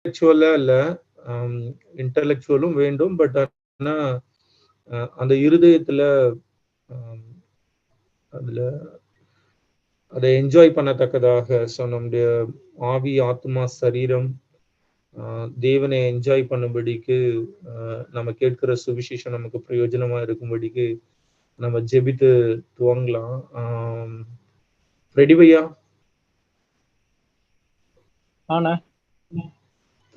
இன்டலெக்சுவலா இல்ல, இன்டலெக்சுவலும் வேண்டும். பட் ஆனா அந்த இருதயத்துல அதுல அதை என்ஜாய் பண்ணத்தக்கதாக, ஸோ நம்முடைய ஆவி, ஆத்மா, சரீரம் தேவனை என்ஜாய் பண்ணும்படிக்கு, நம்ம கேட்கிற சுவிசேஷம் நமக்கு பிரயோஜனமா இருக்கும்படிக்கு நம்ம ஜெபித்து துவங்கலாம். ரெடி भैया? हाँ ना,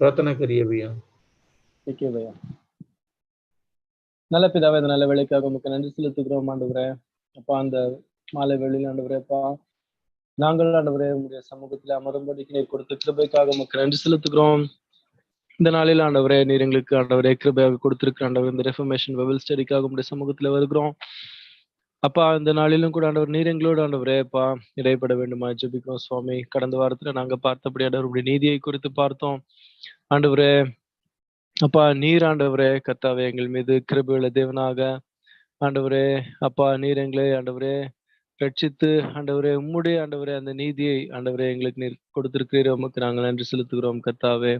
प्रार्थना करिए भैया. ठीक है भैया. நல்ல பிதாவே, இந்த நல்ல வேலைக்காக உமக்கு நன்றி செலுத்துகிறோம் ஆண்டவரே. அப்பா, அந்த மாலை வேளையில் ஆண்டவரே, அப்பா நாங்கள் ஆண்டவரே உங்களுடைய சமூகத்தில் அமரும்படிக்கு நீர் கொடுத்த கிருபைக்காக உமக்கு நன்றி செலுத்துகிறோம். இந்த நாளில் ஆண்டவரே, நீர் எங்களுக்கு ஆண்டவரே கிருபையாக கொடுத்திருக்கிற ஆண்டவர் இந்த ரெஃபர்மேஷன் பைபிள் ஸ்டடிக்காக உங்களுடைய சமூகத்தில் வருகிறோம். அப்பா, இந்த நாளிலும் கூட ஆண்டவர் நீர் எங்களோடு ஆண்டவரே அப்பா இடைப்பட வேண்டுமா ஜெபிக்கிறோம் சுவாமி. கடந்த வாரத்துல நாங்க பார்த்தபடி ஆண்டவருடைய நீதியை குறித்து பார்த்தோம் ஆண்டவரே. அப்பா, நீர் ஆண்டவரே கர்த்தாவே எங்கள் மீது கிருபையுள்ள தேவனாக ஆண்டவரே அப்பா, நீர் எங்களை ஆண்டவரே ரட்சித்து ஆண்டவரே உம்முடைய ஆண்டவரே அந்த நீதியை ஆண்டவரே எங்களுக்கு நீர் கொடுத்திருக்கிறீர். உமக்கு நாங்கள் நன்றி செலுத்துகிறோம் கர்த்தாவே.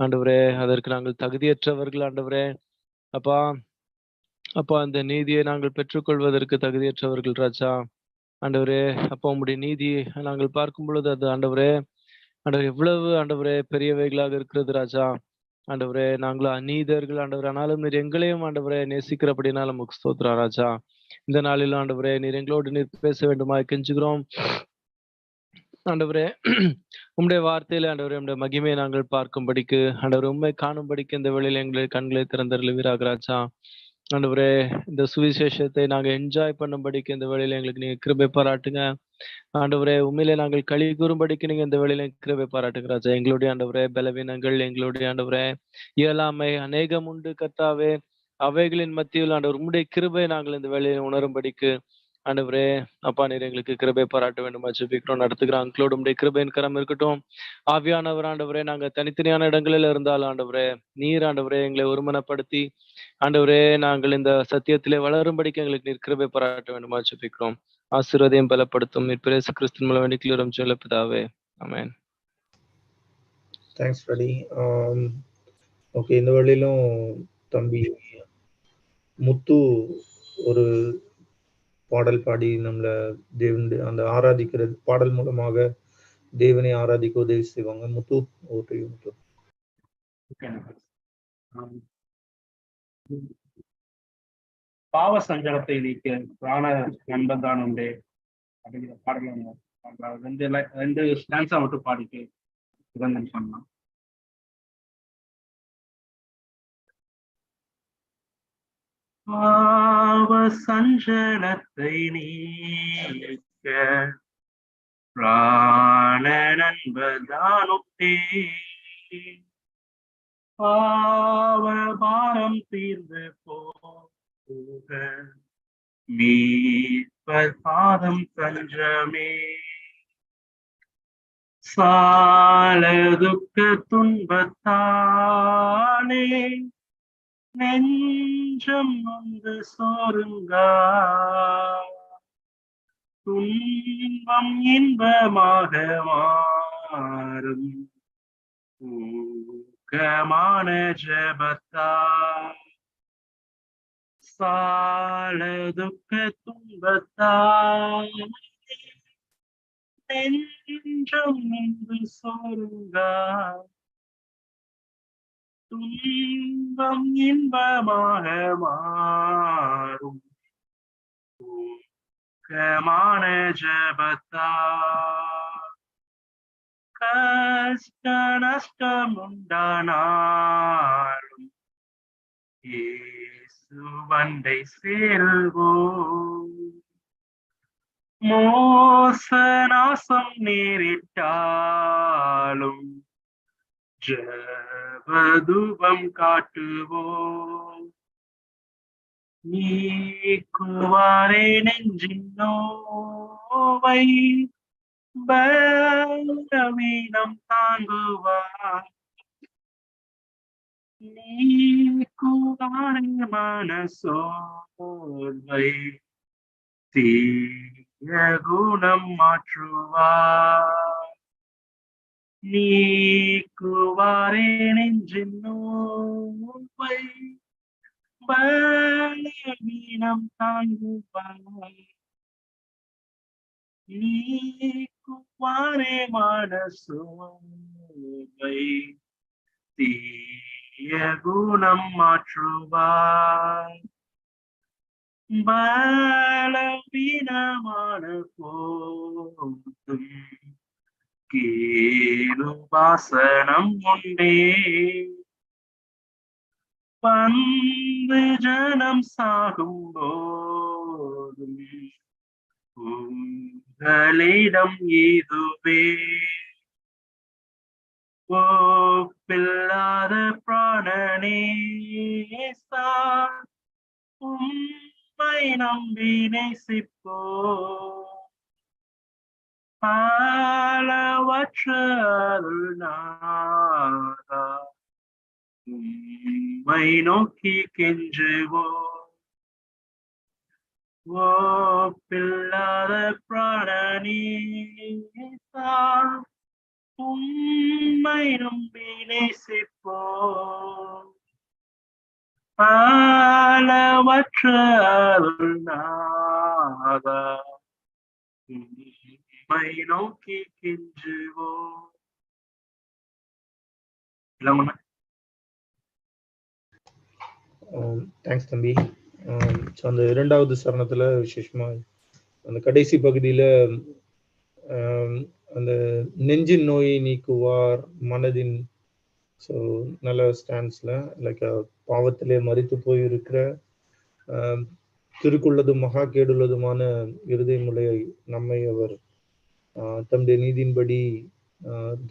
ஆண்டவரே, அதற்கு நாங்கள் தகுதியற்றவர்கள் ஆண்டவரே. அப்பா அப்பா, அந்த நீதியை நாங்கள் பெற்றுக்கொள்வதற்கு தகுதியற்றவர்கள் ராஜா. ஆண்டவரே அப்பா, உம்முடைய நீதியை நாங்கள் பார்க்கும் பொழுது அது ஆண்டவரே ஆண்டவர் எவ்வளவு ஆண்டவரே பெரியவைகளாக இருக்கிறது ராஜா. ஆண்டவரே, நாங்களும் அநீதர்கள் ஆண்டவர், ஆனாலும் நீர் எங்களையும் ஆண்டவரே நேசிக்கிறபடினால நமக்கு ஸ்தோத்திரம் ராஜா. இந்த நாளில் ஆண்டவரே நீர் எங்களோடு நீர் பேச வேண்டுமா கெஞ்சுகிறோம் ஆண்டவரே. உம்முடைய வார்த்தையில ஆண்டவரே உம்முடைய மகிமையை நாங்கள் பார்க்கும்படிக்கு ஆண்டவர் உண்மை காணும்படிக்கு இந்த வேளையில் எங்களை கண்களை திறந்தருளுவீராக ராஜா. ஆண்டவரே, இந்த சுவிசேஷத்தை நாங்க என்ஜாய் பண்ணும்படிக்கு இந்த வேளையில எங்களுக்கு நீங்க கிருபை பாராட்டுங்க ஆண்டவரே. உண்மையிலே நாங்கள் களி கூறும்படிக்கு நீங்க இந்த வேளையில கிருபை பாராட்டுங்க ராஜா. எங்களுடைய ஆண்டவரே பலவீனங்கள், எங்களுடைய ஆண்டவரே இயலாமை அநேகம் உண்டு கர்த்தாவே. அவைகளின் மத்தியில் ஆண்டவர் உம்முடைய கிருபை நாங்கள் இந்த வேளையில உணரும்படிக்கு ஆண்டவரே அப்பா நீர் எங்களுக்கு கிருபை பாராட்ட வேண்டுமா ஜெபிக்கிறோம். நடத்துகிற அங்களோடு உம்முடைய கிருபையின் கரம் இருக்கட்டும். ஆவியானவர் ஆண்டவரே, நாங்க தனித்தனியான இடங்களில் இருந்தாலும் ஆண்டவரே நீர் ஆண்டவரே எங்களை ஒருமனப்படுத்தி ஆண்டவரே நாங்கள் இந்த சத்தியத்திலே வளரும்படிக்கு எங்களுக்கு நீர் கிருபை பாராட்ட வேண்டுமா ஜெபிக்கிறோம். ஆசீர்வாதம் பலப்படுத்தும் நீர் இயேசு கிறிஸ்துவின் மூலம் வேண்டிக்கிறோம் ஜெப பிதாவே, ஆமென். Thanks daddy. ஓகே, இந்த வழியிலும் தம்பி முத்து ஒரு பாடல் பாடி நம்மளை தேவனுடைய அந்த ஆராதிக்கிற பாடல் மூலமாக தேவனை ஆராதிக்க உதவி செய்வாங்க. முத்து, ஓட்டு முத்து. பாவ சஞ்சலத்தை நீக்க பிராண நண்பன் தான் உண்டு அப்படிங்கிற பாடல ரெண்டு ஸ்டான்ஸா மட்டும் பாடிட்டு சுகந்தன் பண்ணலாம். பாவ சஞ்சலத்தை நீக்க பிராண நண்பன் தான் உண்டே, பாவ பாரம் தீர்ந்து போக மீட்பர் பாதம் தஞ்சமே, சால துக்க துன்பத்தானே நெஞ்சம் வந்து சோருங்கா, துன்பம் இன்பமாக மாறும் ஊக்கமான ஜெபத்தா, சால துக்க துன்பத்தால் நெஞ்சம் வந்து சோருங்கா, துன்பம் இன்பமாக மாறும் ஊக்கமான ஜெபத்தா, கஷ்ட நஷ்டம் உண்டானாலும் இயேசுவண்டை சேருவோம், மோச நாசம் நேரிட்டாலும் ஜெபதூபம் காட்டுவோம், நீக்குவாரே நெஞ்சின் நோவை பலவீனம் தாங்குவார், நீக்குவாரே மனசோர்வை தீய குணம் மாற்றுவார், நீக்குவாரே நெஞ்சின் நோவை பலவீனம் தாங்குவார் நீக்குவாரே மனசுவை தீய குணம் மாற்றுவார் பலவீனமான போதும் கீழுபாசனம் உண்டே பந்து ஜனம் சாகும் போதும் உங்களிடம் இதுவே ஒப்பில்லாத பிராணனேசா உம்மை நம்பி நேசிப்போ அளவற்ற அருள்நாதா உம்மை நோக்கி கெஞ்சுவோம் ஒப்பில்லாத பிராணனேசா உம்மை நம்பி நேசிப்போம் அளவற்ற அருள்நாதா உம்மை நோக்கி கெஞ்சுவோம். தேங்க்ஸ் தம்பி. ஸோ அந்த இரண்டாவது சரணத்துல விசேஷமா அந்த கடைசி பகுதியில அந்த நெஞ்சின் நோயை நீக்குவார் மனதின், ஸோ நல்ல ஸ்டாண்ட்ஸ்ல லைக் பாவத்திலே மரித்து போயிருக்கிற திருக்குள்ளதும் மகா கேடுள்ளதுமான இருதயமுடைய நம்மை அவர் தம்முடைய நீதியின்படி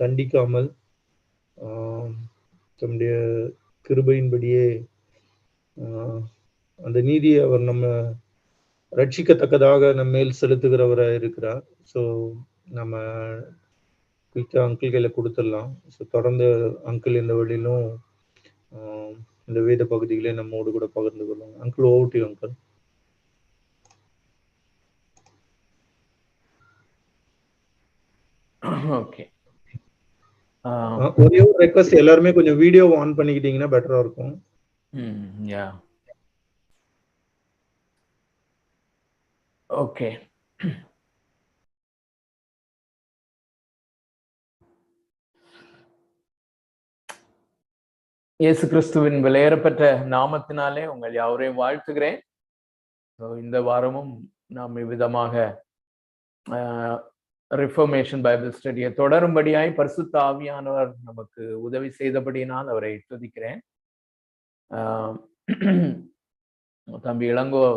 தண்டிக்காமல் தம்முடைய கிருபையின்படியே அந்த நீதியை அவர் நம்ம ரட்சிக்கத்தக்கதாக நம்ம மேல் செலுத்துகிறவராக இருக்கிறார். ஸோ நம்ம குயிக்காக அங்கிள் கையில் கொடுத்துடலாம். ஸோ தொடர்ந்து அங்கிள் இந்த வழியிலும் இந்த வேத பகுதிகளே நம்மோடு கூட பகிர்ந்து கொள்ளுங்க. Uncle, over to you uncle. Okay, ஒரே ஒரு ரெக்வெஸ்ட், எல்லாருமே கொஞ்சம் வீடியோ ஆன் பண்ணிக்கிட்டீங்கன்னா பெட்டரா இருக்கும். Yeah okay. இயேசு கிறிஸ்துவின் விலையேறப்பட்ட நாமத்தினாலே உங்கள் யாவரையும் வாழ்த்துகிறேன். இந்த வாரமும் நாம் இவ்விதமாக ரிஃபர்மேஷன் பைபிள் ஸ்டடியை தொடரும்படியாய் பரிசுத்த ஆவியானவர் நமக்கு உதவி செய்தபடியினால் அவரை துதிக்கிறேன். தம்பி இளங்கோ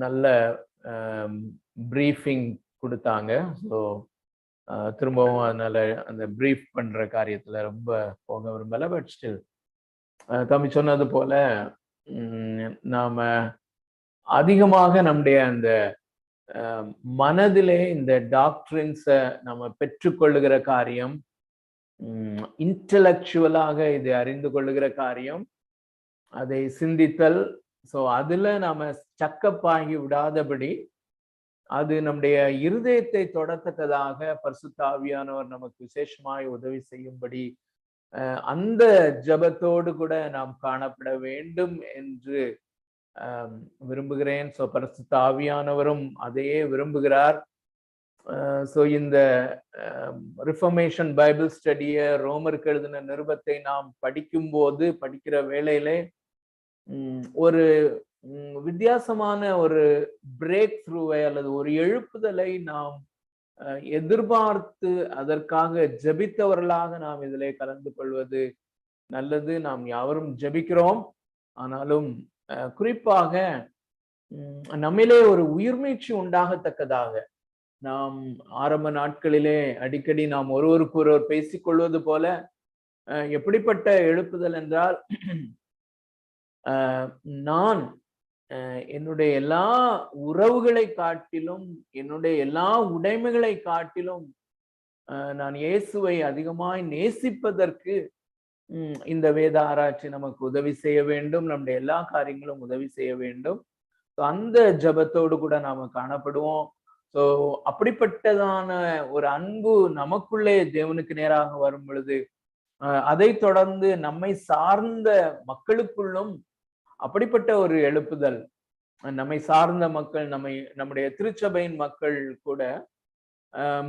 நல்ல பிரீஃபிங் கொடுத்தாங்க. ஸோ திரும்பவும் அதனால அந்த பிரீஃப் பண்ற காரியத்துல ரொம்ப போக விரும்பல. பட் ஸ்டில் தம்பி சொன்னது போல நாம அதிகமாக நம்முடைய அந்த மனதிலே இந்த டாக்டரின்ஸை நம்ம பெற்றுக்கொள்ளுகிற காரியம், இன்டலெக்சுவலாக இதை அறிந்து கொள்ளுகிற காரியம், அதை சிந்தித்தல், ஸோ அதுல நாம சக்கப்பாகி விடாதபடி அது நம்முடைய இருதயத்தை தொடத்தக்கதாக பரிசுத்த ஆவியானவர் நமக்கு விசேஷமாய் உதவி செய்யும்படி அந்த ஜபத்தோடு கூட நாம் காணப்பட வேண்டும் என்று விரும்புகிறேன். ஸோ பரிசுத்த ஆவியானவரும் அதையே விரும்புகிறார். ஸோ இந்த ரிஃபர்மேஷன் பைபிள் ஸ்டடிய ரோமருக்கு எழுதின நிருபத்தை நாம் படிக்கிற வேளையிலே ஒரு வித்தியாசமான ஒரு பிரேக் த்ரூவை அல்லது ஒரு எழுப்புதலை நாம் எதிர்பார்த்து அதற்காக ஜெபித்தவர்களாக நாம் இதிலே கலந்து கொள்வது நல்லது. நாம் யாவரும் ஜெபிக்கிறோம், ஆனாலும் குறிப்பாக நம்மிலே ஒரு உயிர்மீட்சி உண்டாகத்தக்கதாக நாம் ஆரம்ப நாட்களிலே அடிக்கடி நாம் ஒருவருக்கு ஒருவர் பேசிக்கொள்வது போல எப்படிப்பட்ட எழுப்புதல் என்றால், நான் என்னுடைய எல்லா உறவுகளை காட்டிலும் என்னுடைய எல்லா உடைமைகளை காட்டிலும் நான் இயேசுவை அதிகமாய் நேசிப்பதற்கு இந்த வேத ஆராய்ச்சி நமக்கு உதவி செய்ய வேண்டும், நம்முடைய எல்லா காரியங்களும் உதவி செய்ய வேண்டும். அந்த ஜபத்தோடு கூட நாம காணப்படுவோம். ஸோ அப்படிப்பட்டதான ஒரு அன்பு நமக்குள்ளே தேவனுக்கு நேராக வரும் பொழுது அதை தொடர்ந்து நம்மை சார்ந்த மக்களுக்குள்ளும் அப்படிப்பட்ட ஒரு எழுப்புதல், நம்மை சார்ந்த மக்கள், நம்முடைய திருச்சபையின் மக்கள் கூட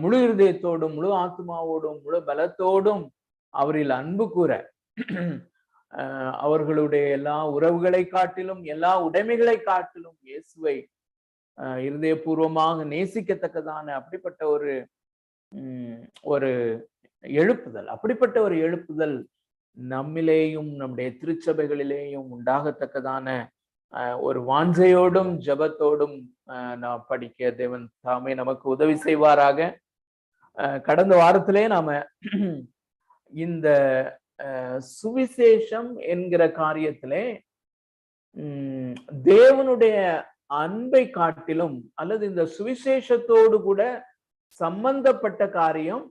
முழு இருதயத்தோடும் முழு ஆத்மாவோடும் முழு பலத்தோடும் அவரில் அன்பு கூற, அவர்களுடைய எல்லா உறவுகளை காட்டிலும் எல்லா உடைமைகளை காட்டிலும் இயேசுவை இருதயபூர்வமாக நேசிக்கத்தக்கதான அப்படிப்பட்ட ஒரு எழுப்புதல், அப்படிப்பட்ட ஒரு எழுப்புதல் நம்மிலேயும் நம்முடைய திருச்சபைகளிலேயும் உண்டாகத்தக்கதான ஒரு வாஞ்சையோடும் ஜபத்தோடும் நாம் படிக்க தேவன் தாமே நமக்கு உதவி செய்வாராக. கடந்த வாரத்திலே நாம இந்த சுவிசேஷம் என்கிற காரியத்திலே தேவனுடைய அன்பை காட்டிலும் அல்லது இந்த சுவிசேஷத்தோடு கூட சம்பந்தப்பட்ட காரியம்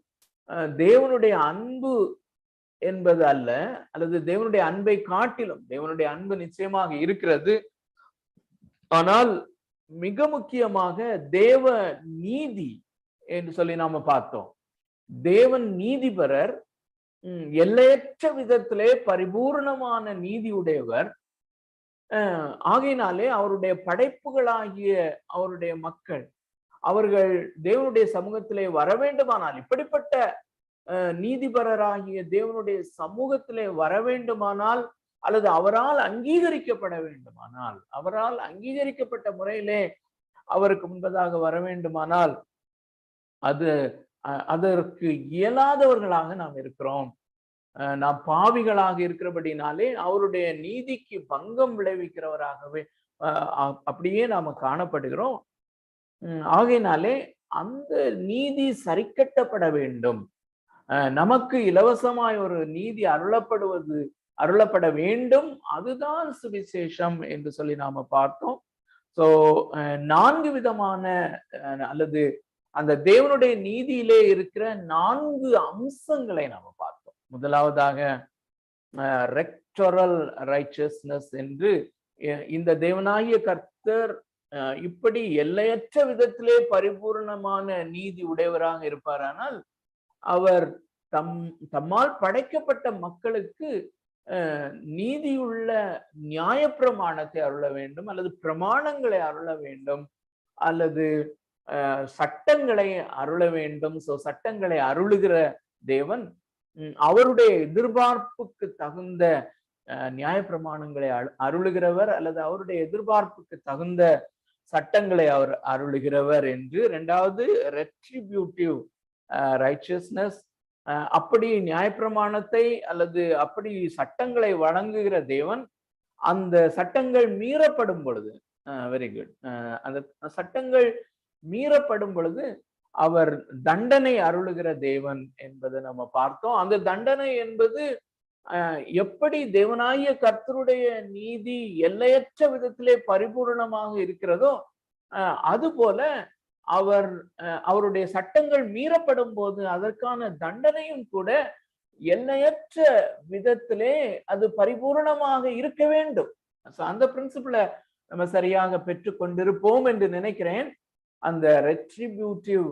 தேவனுடைய அன்பு என்பது அல்ல, அல்லது தேவனுடைய அன்பை காட்டிலும், தேவனுடைய அன்பு நிச்சயமாக இருக்கிறது, ஆனால் மிக முக்கியமாக தேவ நீதி என்று சொல்லி நாம பார்த்தோம். தேவன் நீதிபரர், எல்லையற்ற விதத்திலே பரிபூர்ணமான நீதி உடையவர். ஆகையினாலே அவருடைய படைப்புகளாகிய அவருடைய மக்கள் அவர்கள் தேவனுடைய சமூகத்திலே வர வேண்டுமானால், இப்படிப்பட்ட நீதிபரராகிய தேவனுடைய சமூகத்திலே வர வேண்டுமானால், அல்லது அவரால் அங்கீகரிக்கப்பட வேண்டுமானால், அவரால் அங்கீகரிக்கப்பட்ட முறையிலே அவருக்கு முன்பதாக வர வேண்டுமானால் அதற்கு இயலாதவர்களாக நாம் இருக்கிறோம். நாம் பாவிகளாக இருக்கிறபடினாலே அவருடைய நீதிக்கு பங்கம் விளைவிக்கிறவராகவே அப்படியே நாம காணப்படுகிறோம். ஆகையினாலே அந்த நீதி சரிக்கட்டப்பட வேண்டும். நமக்கு இலவசமாய் ஒரு நீதி அருளப்பட வேண்டும். அதுதான் சுவிசேஷம் என்று சொல்லி நாம பார்த்தோம். சோ 4 விதமான அல்லது அந்த தேவனுடைய நீதியிலே இருக்கிற 4 அம்சங்களை நாம பார்த்தோம். முதலாவதாக ரெக்டரல் ரைச்சஸ்னஸ் என்று, இந்த தேவனாகிய கர்த்தர் இப்படி எல்லையற்ற விதத்திலே பரிபூர்ணமான நீதி உடையவராக இருப்பாரானால் அவர் தம்மால் படைக்கப்பட்ட மக்களுக்கு நீதியுள்ள நியாயப்பிரமாணத்தை அருள வேண்டும், அல்லது பிரமாணங்களை அருள வேண்டும், அல்லது சட்டங்களை அருள வேண்டும். சோ சட்டங்களை அருளுகிற தேவன் அவருடைய எதிர்பார்ப்புக்கு தகுந்த நியாயப்பிரமாணங்களை அருளுகிறவர், அல்லது அவருடைய எதிர்பார்ப்புக்கு தகுந்த சட்டங்களை அவர் அருளுகிறவர் என்று. இரண்டாவது ரெட்ரிபியூட்டிவ் ரைச்சஸ்னஸ், அப்படி நியாயப்பிரமாணத்தை அல்லது அப்படி சட்டங்களை வழங்குகிற தேவன் அந்த சட்டங்கள் மீறப்படும் பொழுது, வெரி குட், அந்த சட்டங்கள் மீறப்படும் பொழுது அவர் தண்டனை அருளுகிற தேவன் என்பதை நம்ம பார்த்தோம். அந்த தண்டனை என்பது எப்படி தேவனாகிய கர்த்தருடைய நீதி எல்லையற்ற விதத்திலே பரிபூர்ணமாக இருக்கிறதோ அதுபோல அவருடைய சட்டங்கள் மீறப்படும் போது அதற்கான தண்டனையும் கூட எல்லையற்ற விதத்திலே அது பரிபூர்ணமாக இருக்க வேண்டும். அந்த பிரின்சிபிளை நம்ம சரியாக பெற்று கொண்டிருப்போம் என்று நினைக்கிறேன். அந்த ரெட்ரிபியூட்டிவ்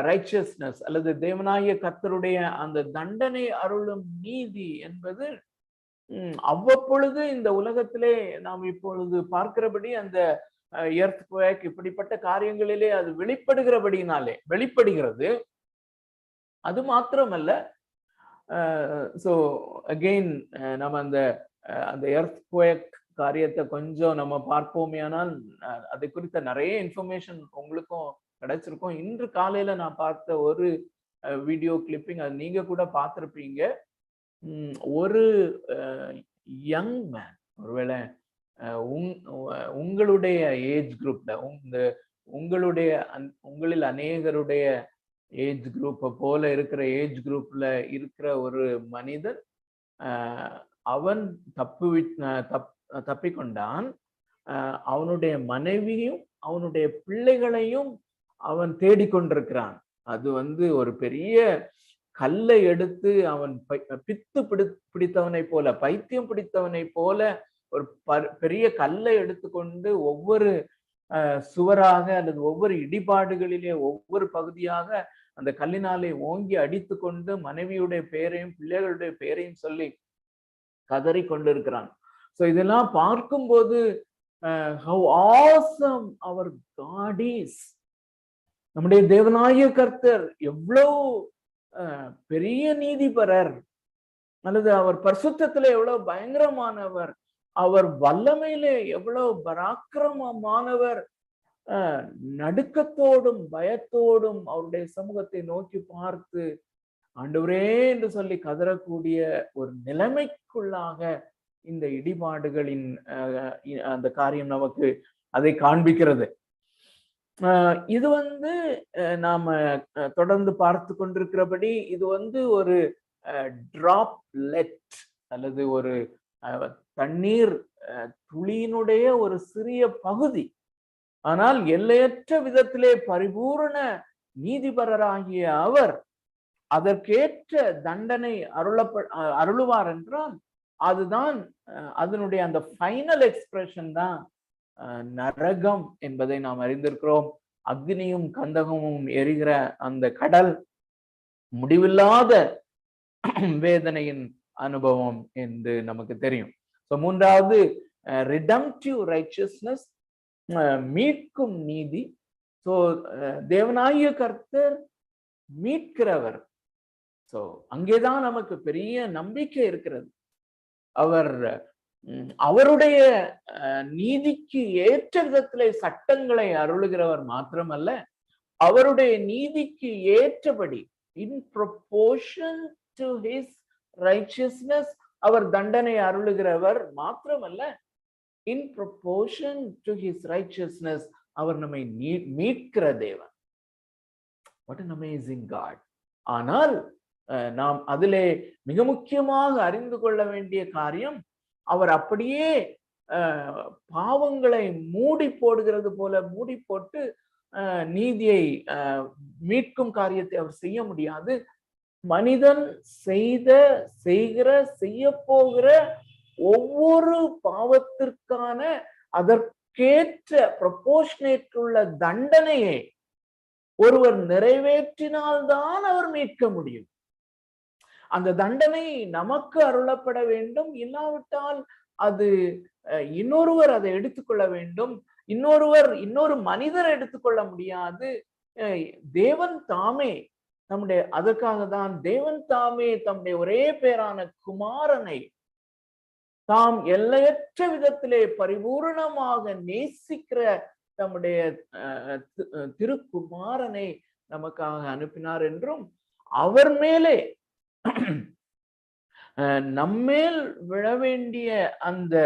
ரைச்சஸ்னஸ் அல்லது தேவனாகிய கர்த்தருடைய அந்த தண்டனை அருளும் நீதி என்பது அவ்வப்பொழுது இந்த உலகத்திலே நாம் இப்பொழுது பார்க்கிறபடி அந்த எர்த்குவேக் இப்படிப்பட்ட காரியங்களிலே அது வெளிப்படுகிறது. அது மாத்திரமல்ல, சோ அகெயின் நம்ம அந்த எர்த்குவேக் காரியத்தை கொஞ்சம் நம்ம பார்ப்போமே, ஆனால் அதை குறித்த நிறைய இன்ஃபர்மேஷன் உங்களுக்கும் கிடைச்சிருக்கும். இன்று காலையில நான் பார்த்த ஒரு வீடியோ கிளிப்பிங், அது நீங்க கூட பார்த்திருப்பீங்க. ஒரு யங் மேன், ஒருவேளை உங்களுடைய ஏஜ் குரூப்ல, உங்களில் அநேகருடைய ஏஜ் குரூப்பை போல இருக்கிற ஏஜ் குரூப்ல இருக்கிற ஒரு மனிதன், அவன் தப்பிக்கொண்டான். அவனுடைய மனைவியும் அவனுடைய பிள்ளைகளையும் அவன் தேடிக்கொண்டிருக்கிறான். அது ஒரு பெரிய கல்லை எடுத்து அவன் பித்து பிடித்தவனை போல, பைத்தியம் பிடித்தவனை போல ஒரு பெரிய கல்லை எடுத்துக்கொண்டு ஒவ்வொரு சுவராக அல்லது ஒவ்வொரு இடிபாடுகளிலே ஒவ்வொரு பகுதியாக அந்த கல்லினாலே ஓங்கி அடித்து கொண்டு மனைவியுடைய பெயரையும் பிள்ளைகளுடைய பெயரையும் சொல்லி கதறி கொண்டிருக்கிறான். சோ இதெல்லாம் பார்க்கும்போது how awesome our God is. நம்முடைய தேவனாகிய கர்த்தர் எவ்வளவு பெரிய நீதிபரர், அல்லது அவர் பரிசுத்தத்திலே எவ்வளவு பயங்கரமானவர், அவர் வல்லமையிலே எவ்வளவு பராக்கிரமமானவர். நடுக்கத்தோடும் பயத்தோடும் அவருடைய சமூகத்தை நோக்கி பார்த்து ஆண்டவரே என்று சொல்லி கதறக்கூடிய ஒரு நிலைமைக்குள்ளாக இந்த இடிபாடுகளின் அந்த காரியம் நமக்கு அதை காண்பிக்கிறது. இது நாம தொடர்ந்து பார்த்து கொண்டிருக்கிறபடி இது ஒரு டிராப்லெட் அல்லது ஒரு தண்ணீர் துளியினுடைய ஒரு சிறிய பகுதி. ஆனால் எல்லையற்ற விதத்திலே பரிபூரண நீதிபரராகிய அவர் அதற்கேற்ற தண்டனை அருளுவார் என்றால் அதுதான் அதனுடைய அந்த ஃபைனல் எக்ஸ்பிரஷன் தான் நரகம் என்பதை நாம் அறிந்திருக்கிறோம். அக்னியும் கந்தகமும் எரிகிற அந்த கடல் முடிவில்லாத வேதனையின் அனுபவம் என்று நமக்கு தெரியும். மூன்றாவது ரிடம்ப்டிவ் ரைச்சியஸ்னஸ், மீட்கும் நீதி. சோ தேவனாகிய கர்த்தர் மீட்கிறவர். சோ அங்கேதான் நமக்கு பெரிய நம்பிக்கை இருக்கிறது. அவர் அவருடைய நீதிக்கு ஏற்ற விதத்திலே சட்டங்களை அருளுகிறவர் மாத்திரமல்ல, அவருடைய நீதிக்கு ஏற்றபடி in proportion to his righteousness அவர் தண்டனை அருளுகிறவர் மாத்திரமல்ல, in proportion to his righteousness அவர் நம்மை மீட்கிற தேவன். What an amazing God. ஆனால் நாம் அதிலே மிக முக்கியமாக அறிந்து கொள்ள வேண்டிய காரியம், அவர் அப்படியே பாவங்களை மூடி போடுகிறது போல மூடி போட்டு நீதியை மீட்கும் காரியத்தை அவர் செய்ய முடியாது. மனிதன் செய்ய போகிற ஒவ்வொரு பாவத்திற்கான அதற்கேற்ற ப்ரொபோர்ஷனேட் உள்ள தண்டனையை ஒருவர் நிறைவேற்றினால்தான் அவர் மீட்க முடியும். அந்த தண்டனை நமக்கு அருளப்பட வேண்டும். இல்லாவிட்டால் அது இன்னொருவர் அதை எடுத்துக்கொள்ள வேண்டும். இன்னொரு மனிதர் எடுத்துக்கொள்ள முடியாது. தேவன் தாமே அதற்காக தான் தேவன் தாமே தம்முடைய ஒரே பேரான குமாரனை தாம் எல்லையற்ற விதத்திலே பரிபூரணமாக நேசிக்கிற தம்முடைய திருக்குமாரனை நமக்காக அனுப்பினார் என்றும், அவர் மேலே நம்மேல் விழ வேண்டிய அந்த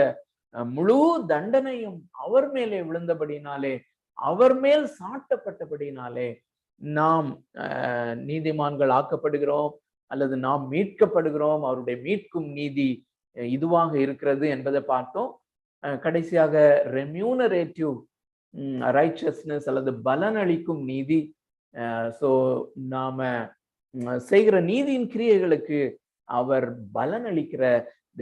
முழு தண்டனையும் அவர் மேலே விழுந்தபடினாலே, அவர் மேல் சாட்டப்பட்டபடினாலே நாம் நீதிமான்கள் ஆக்கப்படுகிறோம் அல்லது நாம் மீட்கப்படுகிறோம். அவருடைய மீட்கும் நீதி இதுவாக இருக்கிறது என்பதை பார்த்தோம். கடைசியாக ரெம்யூனரேட்டிவ் ரைச்சியஸ்னஸ் அல்லது பலனளிக்கும் நீதி. சோ நாம செய்கிற நீதியின் கிரியைகளுக்கு அவர் பலனளிக்கிற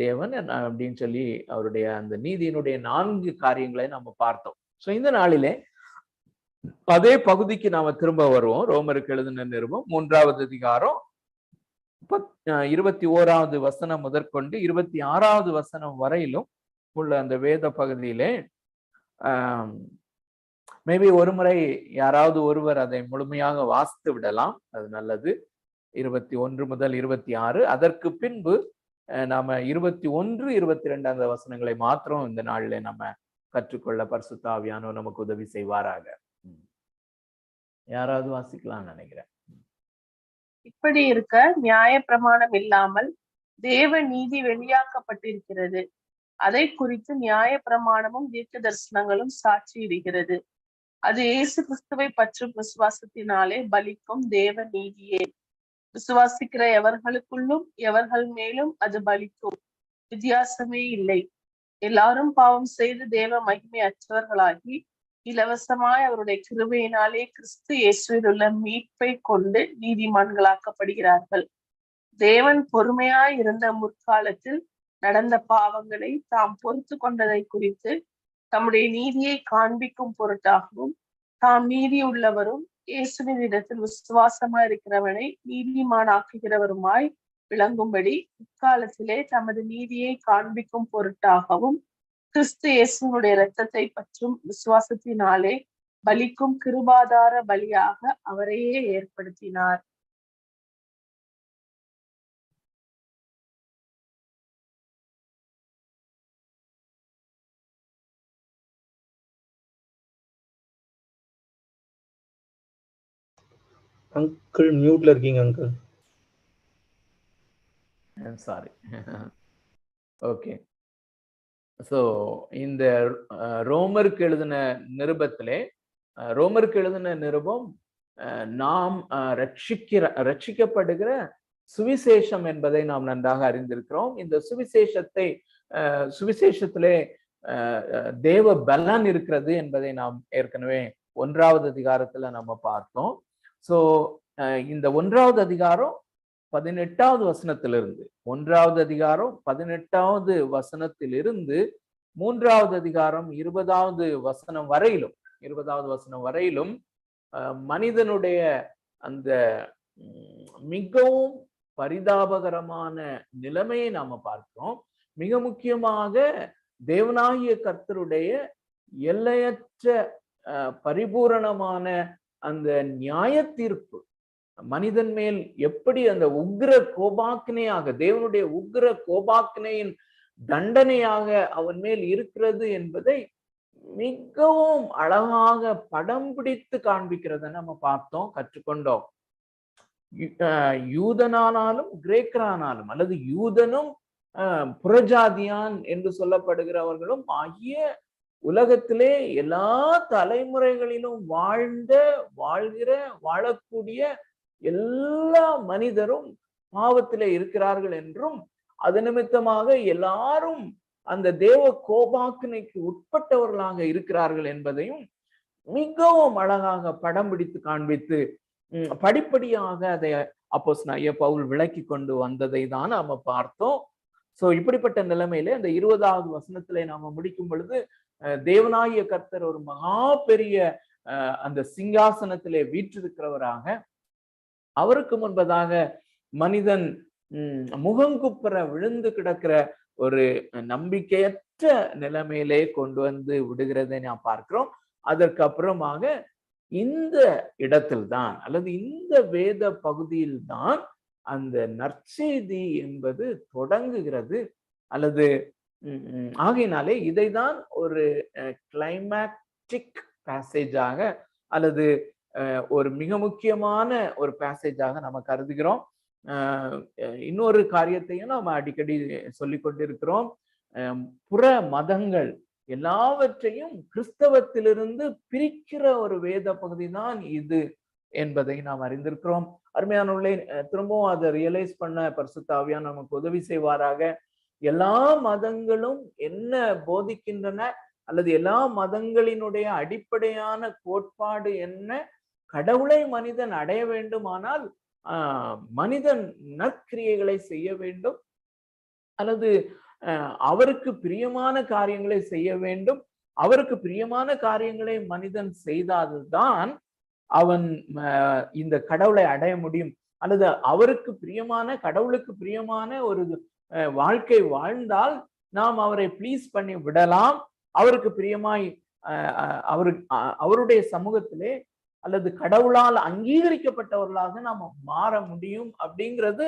தேவன் அப்படின்னு சொல்லி அவருடைய அந்த நீதியினுடைய 4 காரியங்களை நாம பார்த்தோம். சோ இந்த நாளிலே அதே பகுதிக்கு நாம திரும்ப வருவோம். ரோமருக்கு எழுதின நிருபம் 3வது அதிகாரம் 21வது வசனம் முதற்கொண்டு 26வது வசனம் வரையிலும் உள்ள அந்த வேத பகுதியிலே மேபி ஒரு முறை யாராவது ஒருவர் அதை முழுமையாக வாசித்து விடலாம், அது நல்லது. 21 முதல் 26. அதற்கு பின்பு நாம 21, 22 அந்த வசனங்களை மாத்திரம் இந்த நாளிலே நம்ம கற்றுக்கொள்ள பரிசுத்த ஆவியானவர் நமக்கு உதவி செய்வாராக. யாராவது வாசிக்கலாம்னு நினைக்கிறேன். இப்படி இருக்க நியாய பிரமாணம் இல்லாமல் தேவ நீதி வெளியாக்கப்பட்டிருக்கிறது. அதை குறித்து நியாய பிரமாணமும் தீர்க்க தரிசனங்களும் சாட்சியிடுகிறது. அது இயேசு கிறிஸ்துவை பற்றும் விசுவாசத்தினாலே பலிக்கும் தேவ நீதியே. விசுவாசிக்கிற எவர்களுக்குள்ளும் எவர்கள் மேலும் அது பலிக்கும், வித்தியாசமே இல்லை. எல்லாரும் பாவம் செய்து தேவ மகிமை அற்றவர்களாகி இலவசமாய் அவருடைய கிருபையினாலே கிறிஸ்து இயேசுவில் உள்ள மீட்பை கொண்டு நீதிமான்களாக்கப்படுகிறார்கள். தேவன் பொறுமையாய் இருந்த முற்காலத்தில் நடந்த பாவங்களை தாம் பொறுத்து கொண்டதை குறித்து தம்முடைய நீதியை காண்பிக்கும் பொருட்டாகவும் தாம் நீதியுள்ளவரும் இயேசுவின் இடத்தில் விசுவாசமாய் இருக்கிறவனை நீதிமானாக்குகிறவருமாய் விளங்கும்படி இக்காலத்திலே தமது நீதியை காண்பிக்கும் பொருட்டாகவும் கிறிஸ்து இயேசுனுடைய இரத்தத்தை பற்றும் விசுவாசத்தினாலே பலிக்கும் கிருபாதார பலியாக அவரையே ஏற்படுத்தினார். அங்கிள் மியூட்ல இருக்கீங்க அங்கிள். சாரி. ஓகே. ஸோ இந்த ரோமருக்கு எழுதின நிருபம் நாம் ரட்சிக்கப்படுகிற சுவிசேஷம் என்பதை நாம் நன்றாக அறிந்திருக்கிறோம். இந்த சுவிசேஷத்திலே தேவ பலன் இருக்கிறது என்பதை நாம் ஏற்கனவே 1வது அதிகாரத்துல நம்ம பார்த்தோம். ஸோ இந்த 1வது அதிகாரம் 18வது வசனத்திலிருந்து 1வது அதிகாரம் 18வது வசனத்திலிருந்து 3வது அதிகாரம் 20வது வசனம் வரையிலும் மனிதனுடைய அந்த மிகவும் பரிதாபகரமான நிலைமையை நாம பார்க்கிறோம். மிக முக்கியமாக தேவனாகிய கர்த்தருடைய எல்லையற்ற பரிபூரணமான அந்த நியாய தீர்ப்பு மனிதன் மேல் எப்படி அந்த உக்ர கோபாக்கினையாக, தேவனுடைய உக்ர கோபாக்கினையின் தண்டனையாக அவன் மேல் இருக்கிறது என்பதை மிகவும் அழகாக படம் பிடித்து காண்பிக்கிறத நம்ம பார்த்தோம், கற்றுக்கொண்டோம். யூதனானாலும் கிரேக்கரானாலும் அல்லது யூதனும் புறஜாதியான் என்று சொல்லப்படுகிறவர்களும் ஆகிய உலகத்திலே எல்லா தலைமுறைகளிலும் வாழக்கூடிய எல்லா மனிதரும் பாவத்திலே இருக்கிறார்கள் என்றும் அது நிமித்தமாக எல்லாரும் அந்த தேவ கோபாக்கினைக்கு உட்பட்டவர்களாக இருக்கிறார்கள் என்பதையும் மிகவும் அழகாக படம் பிடித்து காண்பித்து படிப்படியாக அதை அப்போஸ்தலனாகிய பவுல் விளக்கி கொண்டு வந்ததை தான் நாம பார்த்தோம். சோ இப்படிப்பட்ட நிலைமையில அந்த 20வது வசனத்திலே நாம முடிக்கும் பொழுது தேவனாகிய கர்த்தர் ஒரு மகா பெரிய அந்த சிங்காசனத்திலே வீற்றிருக்கிறவராக, அவருக்கு முன்பதாக மனிதன் முகங்குப்புற விழுந்து கிடக்கிற ஒரு நம்பிக்கையற்ற நிலைமையிலே கொண்டு வந்து விடுகிறதை நாம் பார்க்கிறோம். அதற்கு அப்புறமாக இந்த இடத்தில்தான் அல்லது இந்த வேத பகுதியில்தான் அந்த நற்செய்தி என்பது தொடங்குகிறது. அல்லது ஆகையினாலே இதைதான் ஒரு கிளைமேட்டிக் பேசேஜாக அல்லது ஒரு மிக முக்கியமான ஒரு பேசேஜாக நம்ம கருதுகிறோம். இன்னொரு காரியத்தையும் நாம் அடிக்கடி சொல்லிக் கொண்டிருக்கிறோம். புற மதங்கள் எல்லாவற்றையும் கிறிஸ்தவத்திலிருந்து பிரிக்கிற ஒரு வேத பகுதி தான் இது என்பதை நாம் அறிந்திருக்கிறோம். அருமையானவர்களே, திரும்பவும் அதை ரியலைஸ் பண்ண பரிசுத்த ஆவியானவர் நமக்கு உதவி செய்வாராக. எல்லா மதங்களும் என்ன போதிக்கின்றன அல்லது எல்லா மதங்களினுடைய அடிப்படையான கோட்பாடு என்ன? கடவுளை மனிதன் அடைய வேண்டுமானால் மனிதன் நற்கிரியைகளை செய்ய வேண்டும் அல்லது அவருக்கு பிரியமான காரியங்களை செய்ய வேண்டும். அவருக்கு பிரியமான காரியங்களை மனிதன் செய்தால்தான் அவன் இந்த கடவுளை அடைய முடியும். அல்லது அவருக்கு பிரியமான, கடவுளுக்கு பிரியமான ஒரு வாழ்க்கை வாழ்ந்தால் நாம் அவரை ப்ளீஸ் பண்ணி விடலாம். அவருக்கு பிரியமாய் அவருடைய சமூகத்திலே அல்லது கடவுளால் அங்கீகரிக்கப்பட்டவர்களாக நாம் மாற முடியும் அப்படிங்கிறது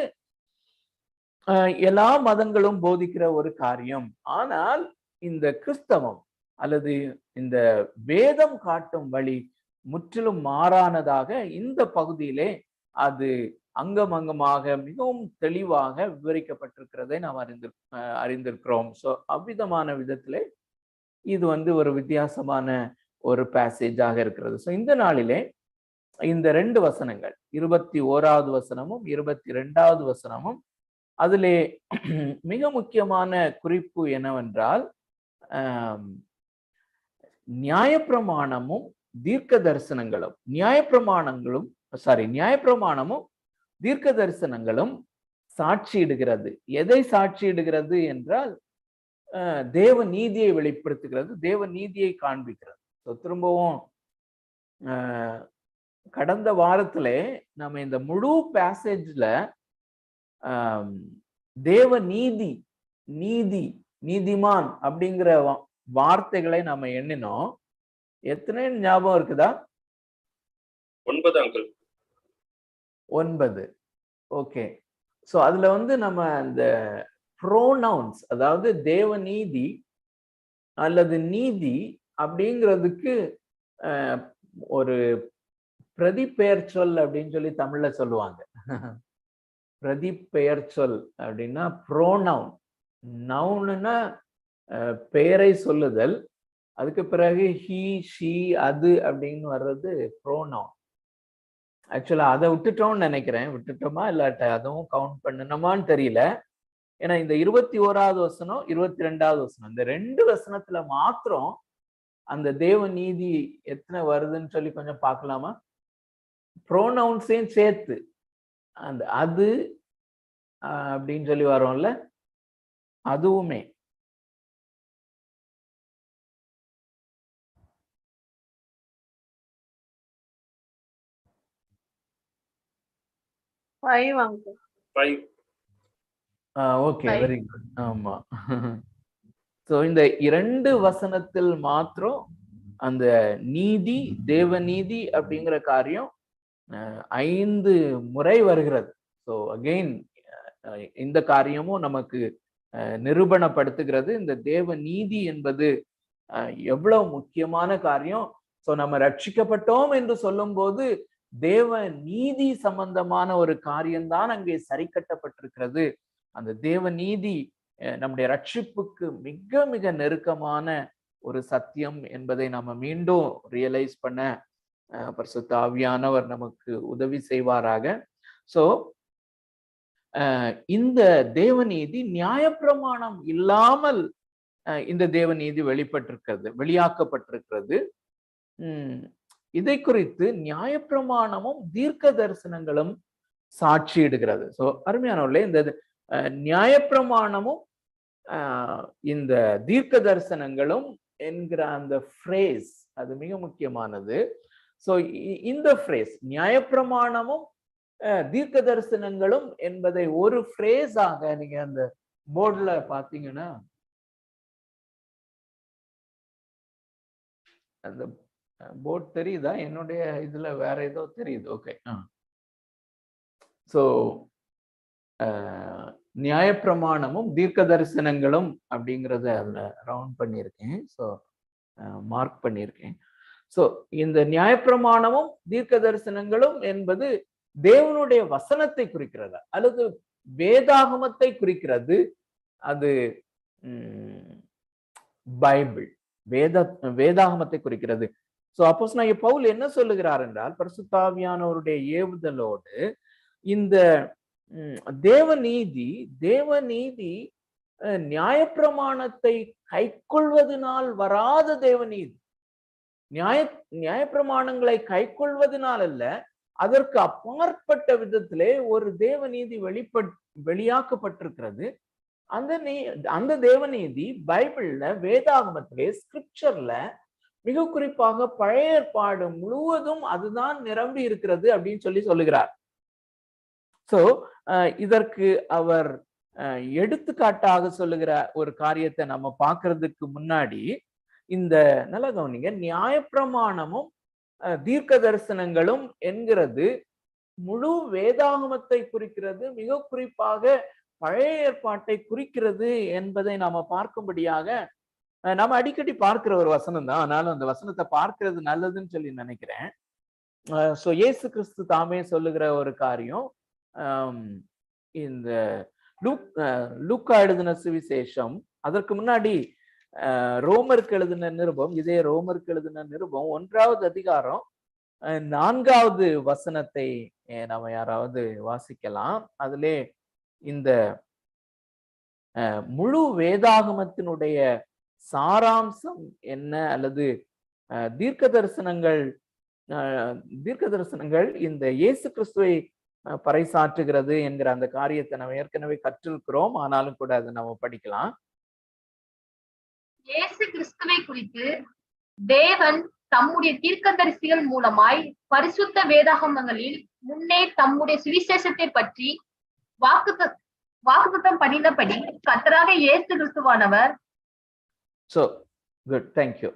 எல்லா மதங்களும் போதிக்கிற ஒரு காரியம். ஆனால் இந்த கிறிஸ்தவம் அல்லது இந்த வேதம் காட்டும் வழி முற்றிலும் மாறானதாக இந்த பகுதியிலே அது அங்கமாக மிகவும் தெளிவாக விவரிக்கப்பட்டிருக்கிறதை நாம் அறிந்திருக்கிறோம். ஸோ அவ்விதமான விதத்திலே இது ஒரு வித்தியாசமான ஒரு பேசேஜாக இருக்கிறது. ஸோ இந்த நாளிலே இந்த 2 வசனங்கள் 21வது வசனமும் 22வது வசனமும் அதிலே மிக முக்கியமான குறிப்பு என்னவென்றால் நியாயப்பிரமாணமும் தீர்க்க தரிசனங்களும் நியாயப்பிரமாணமும் தீர்க்க தரிசனங்களும் சாட்சியிடுகிறது. எதை சாட்சியிடுகிறது என்றால் தேவ நீதியை வெளிப்படுத்துகிறது, தேவ நீதியை காண்பிக்கிறது. திரும்பவும் கடந்த வாரத்துல நம்ம இந்த முழு பேசேஜ்ல தேவ நீதி, நீதி, நீதிமான் அப்படிங்கிற வார்த்தைகளை நம்ம எண்ணினோம். எத்தனை ஞாபகம் இருக்குதா? 9 அங்கிள். 9. ஓகே. சோ அதுல நம்ம இந்த ப்ரோனவுன்ஸ், அதாவது தேவ நீதி அல்லது நீதி அப்படிங்கிறதுக்கு ஒரு பிரதிபெயர் சொல் அப்படின்னு சொல்லி தமிழ்ல சொல்லுவாங்க. பிரதிபெயர் சொல் அப்படின்னா ப்ரோனவுன். நவுன்னா பெயரை சொல்லுதல், அதுக்கு பிறகு ஹி, ஷி, அது அப்படின்னு வர்றது ப்ரோனவுன். ஆக்சுவலா அதை விட்டுட்டோம்னு நினைக்கிறேன். விட்டுட்டோமா இல்லாட்ட அதுவும் கவுண்ட் பண்ணணுமான்னு தெரியல. ஏன்னா இந்த 21வது வசனம் 22வது வசனம் இந்த 2 வசனத்துல மாத்திரம் அந்த தேவ நீதி எத்தனை வருதுன்னு சொல்லி கொஞ்சம் பார்க்கலாமா? ப்ரோனவுன்ஸையும் சேர்த்து அந்த அது அப்படின்னு சொல்லி வரோம்ல, அதுவுமே ஓகே, வெரி குட். ஆமா. சோ இந்த 2 வசனத்தில் மாத்திரம் அந்த நீதி, தேவ நீதி அப்படிங்கிற காரியம் 5 முறை வருகிறது. ஸோ அகெயின் இந்த காரியமும் நமக்கு நிரூபணப்படுத்துகிறது இந்த தேவ நீதி என்பது எவ்வளவு முக்கியமான காரியம். ஸோ நம்ம ரட்சிக்கப்பட்டோம் என்று சொல்லும் போது தேவ நீதி சம்பந்தமான ஒரு காரியம்தான் அங்கே சரி கட்டப்பட்டிருக்கிறது. அந்த தேவ நீதி நம்முடைய ரட்சிப்புக்கு மிக மிக நெருக்கமான ஒரு சத்தியம் என்பதை நம்ம மீண்டும் ரியலைஸ் பண்ண பரிசுத்த ஆவியானவர் நமக்கு உதவி செய்வாராக. சோ இந்த தேவநீதி நியாயப்பிரமாணம் இல்லாமல் இந்த தேவநீதி வெளியாக்கப்பட்டிருக்கிறது. இதை குறித்து நியாயப்பிரமாணமும் தீர்க்க தரிசனங்களும் சாட்சியிடுகிறது. சோ அருமையானவர்களே, இந்த நியாயப்பிரமாணமும் இந்த தீர்க்க தரிசனங்களும் என்கிற அந்த ஃப்ரேஸ் அது மிக முக்கியமானது. சோ இந்த ஃப்ரேஸ் நியாயப்பிரமாணமும் தீர்க்க தரிசனங்களும் என்பதை ஒரு ஃப்ரேஸாக நீங்க அந்த போர்டுல பாத்தீங்கன்னா அந்த போர்டு தெரியுதா? என்னுடைய இதுல வேற ஏதோ தெரியுது. ஓகே. சோ நியாயப்பிரமாணமும் தீர்க்க தரிசனங்களும் அப்படிங்கிறத அதுல ரவுண்ட் பண்ணியிருக்கேன். ஸோ மார்க் பண்ணியிருக்கேன். ஸோ இந்த நியாயப்பிரமாணமும் தீர்க்க தரிசனங்களும் என்பது தேவனுடைய வசனத்தை குறிக்கிறது அல்லது வேதாகமத்தை குறிக்கிறது. அது பைபிள் வேதாகமத்தை குறிக்கிறது. ஸோ அப்போஸ்தலனாகிய பவுல் என்ன சொல்லுகிறார் என்றால், பரிசுத்த ஆவியானவருடைய ஏவுதலோடு இந்த தேவநீதி நியாயப்பிரமாணத்தை கைக்கொள்வதனால் வராத தேவநீதி. நியாயப்பிரமாணங்களை கைக்கொள்வதனால் அல்ல, அதற்கு அப்பாற்பட்ட விதத்திலே ஒரு தேவநீதி வெளியாக்கப்பட்டிருக்கிறது. அந்த தேவநீதி பைபிள்ல, வேதாகமத்திலே, ஸ்கிரிப்சர்ல, மிக குறிப்பாக பழைய ஏற்பாடு முழுவதும் அதுதான் நிரம்பி இருக்கிறது அப்படின்னு சொல்லுகிறார். சோ இதற்கு அவர் எடுத்துக்காட்டாக சொல்லுகிற ஒரு காரியத்தை நம்ம பார்க்கறதுக்கு முன்னாடி இந்த நல்ல கவனிங்க, நியாயப்பிரமாணமும் தீர்க்க தரிசனங்களும் என்கிறது முழு வேதாகமத்தை குறிக்கிறது, மிக குறிப்பாக பழைய ஏற்பாட்டை குறிக்கிறது என்பதை நாம பார்க்கும்படியாக நம்ம அடிக்கடி பார்க்கிற ஒரு வசனம் தான். ஆனாலும் அந்த வசனத்தை பார்க்கிறது நல்லதுன்னு சொல்லி நினைக்கிறேன். சோ இயேசு கிறிஸ்து தாமே சொல்லுகிற ஒரு காரியம், இந்த லூக்கா எழுதின சுவிசேஷம், அதற்கு முன்னாடி ரோமருக்கு எழுதின நிருபம், இதே ரோமருக்கு எழுதின நிருபம் 1வது அதிகாரம் 4வது வசனத்தை நம்ம யாராவது வாசிக்கலாம். அதிலே இந்த முழு வேதாகமத்தினுடைய சாராம்சம் என்ன அல்லது தீர்க்க தரிசனங்கள் இந்த இயேசு கிறிஸ்துவை பறைசாற்றுகிறது என்கிற அந்த காரியத்தை நம்ம ஏற்கனவே கற்றிருக்கிறோம். ஆனாலும் கூட அதை நம்ம படிக்கலாம். இயேசு கிறிஸ்துவை குறித்து தேவன் தம்முடைய தீர்க்கதரிசிகள் மூலமாய் பரிசுத்த வேதாகமங்களில் முன்னே தம்முடைய சுவிசேஷத்தை பற்றி வாக்குத்தத்தம் பண்ணினபடி கர்த்தராக இயேசு கிறிஸ்துவானவர். So good, thank you.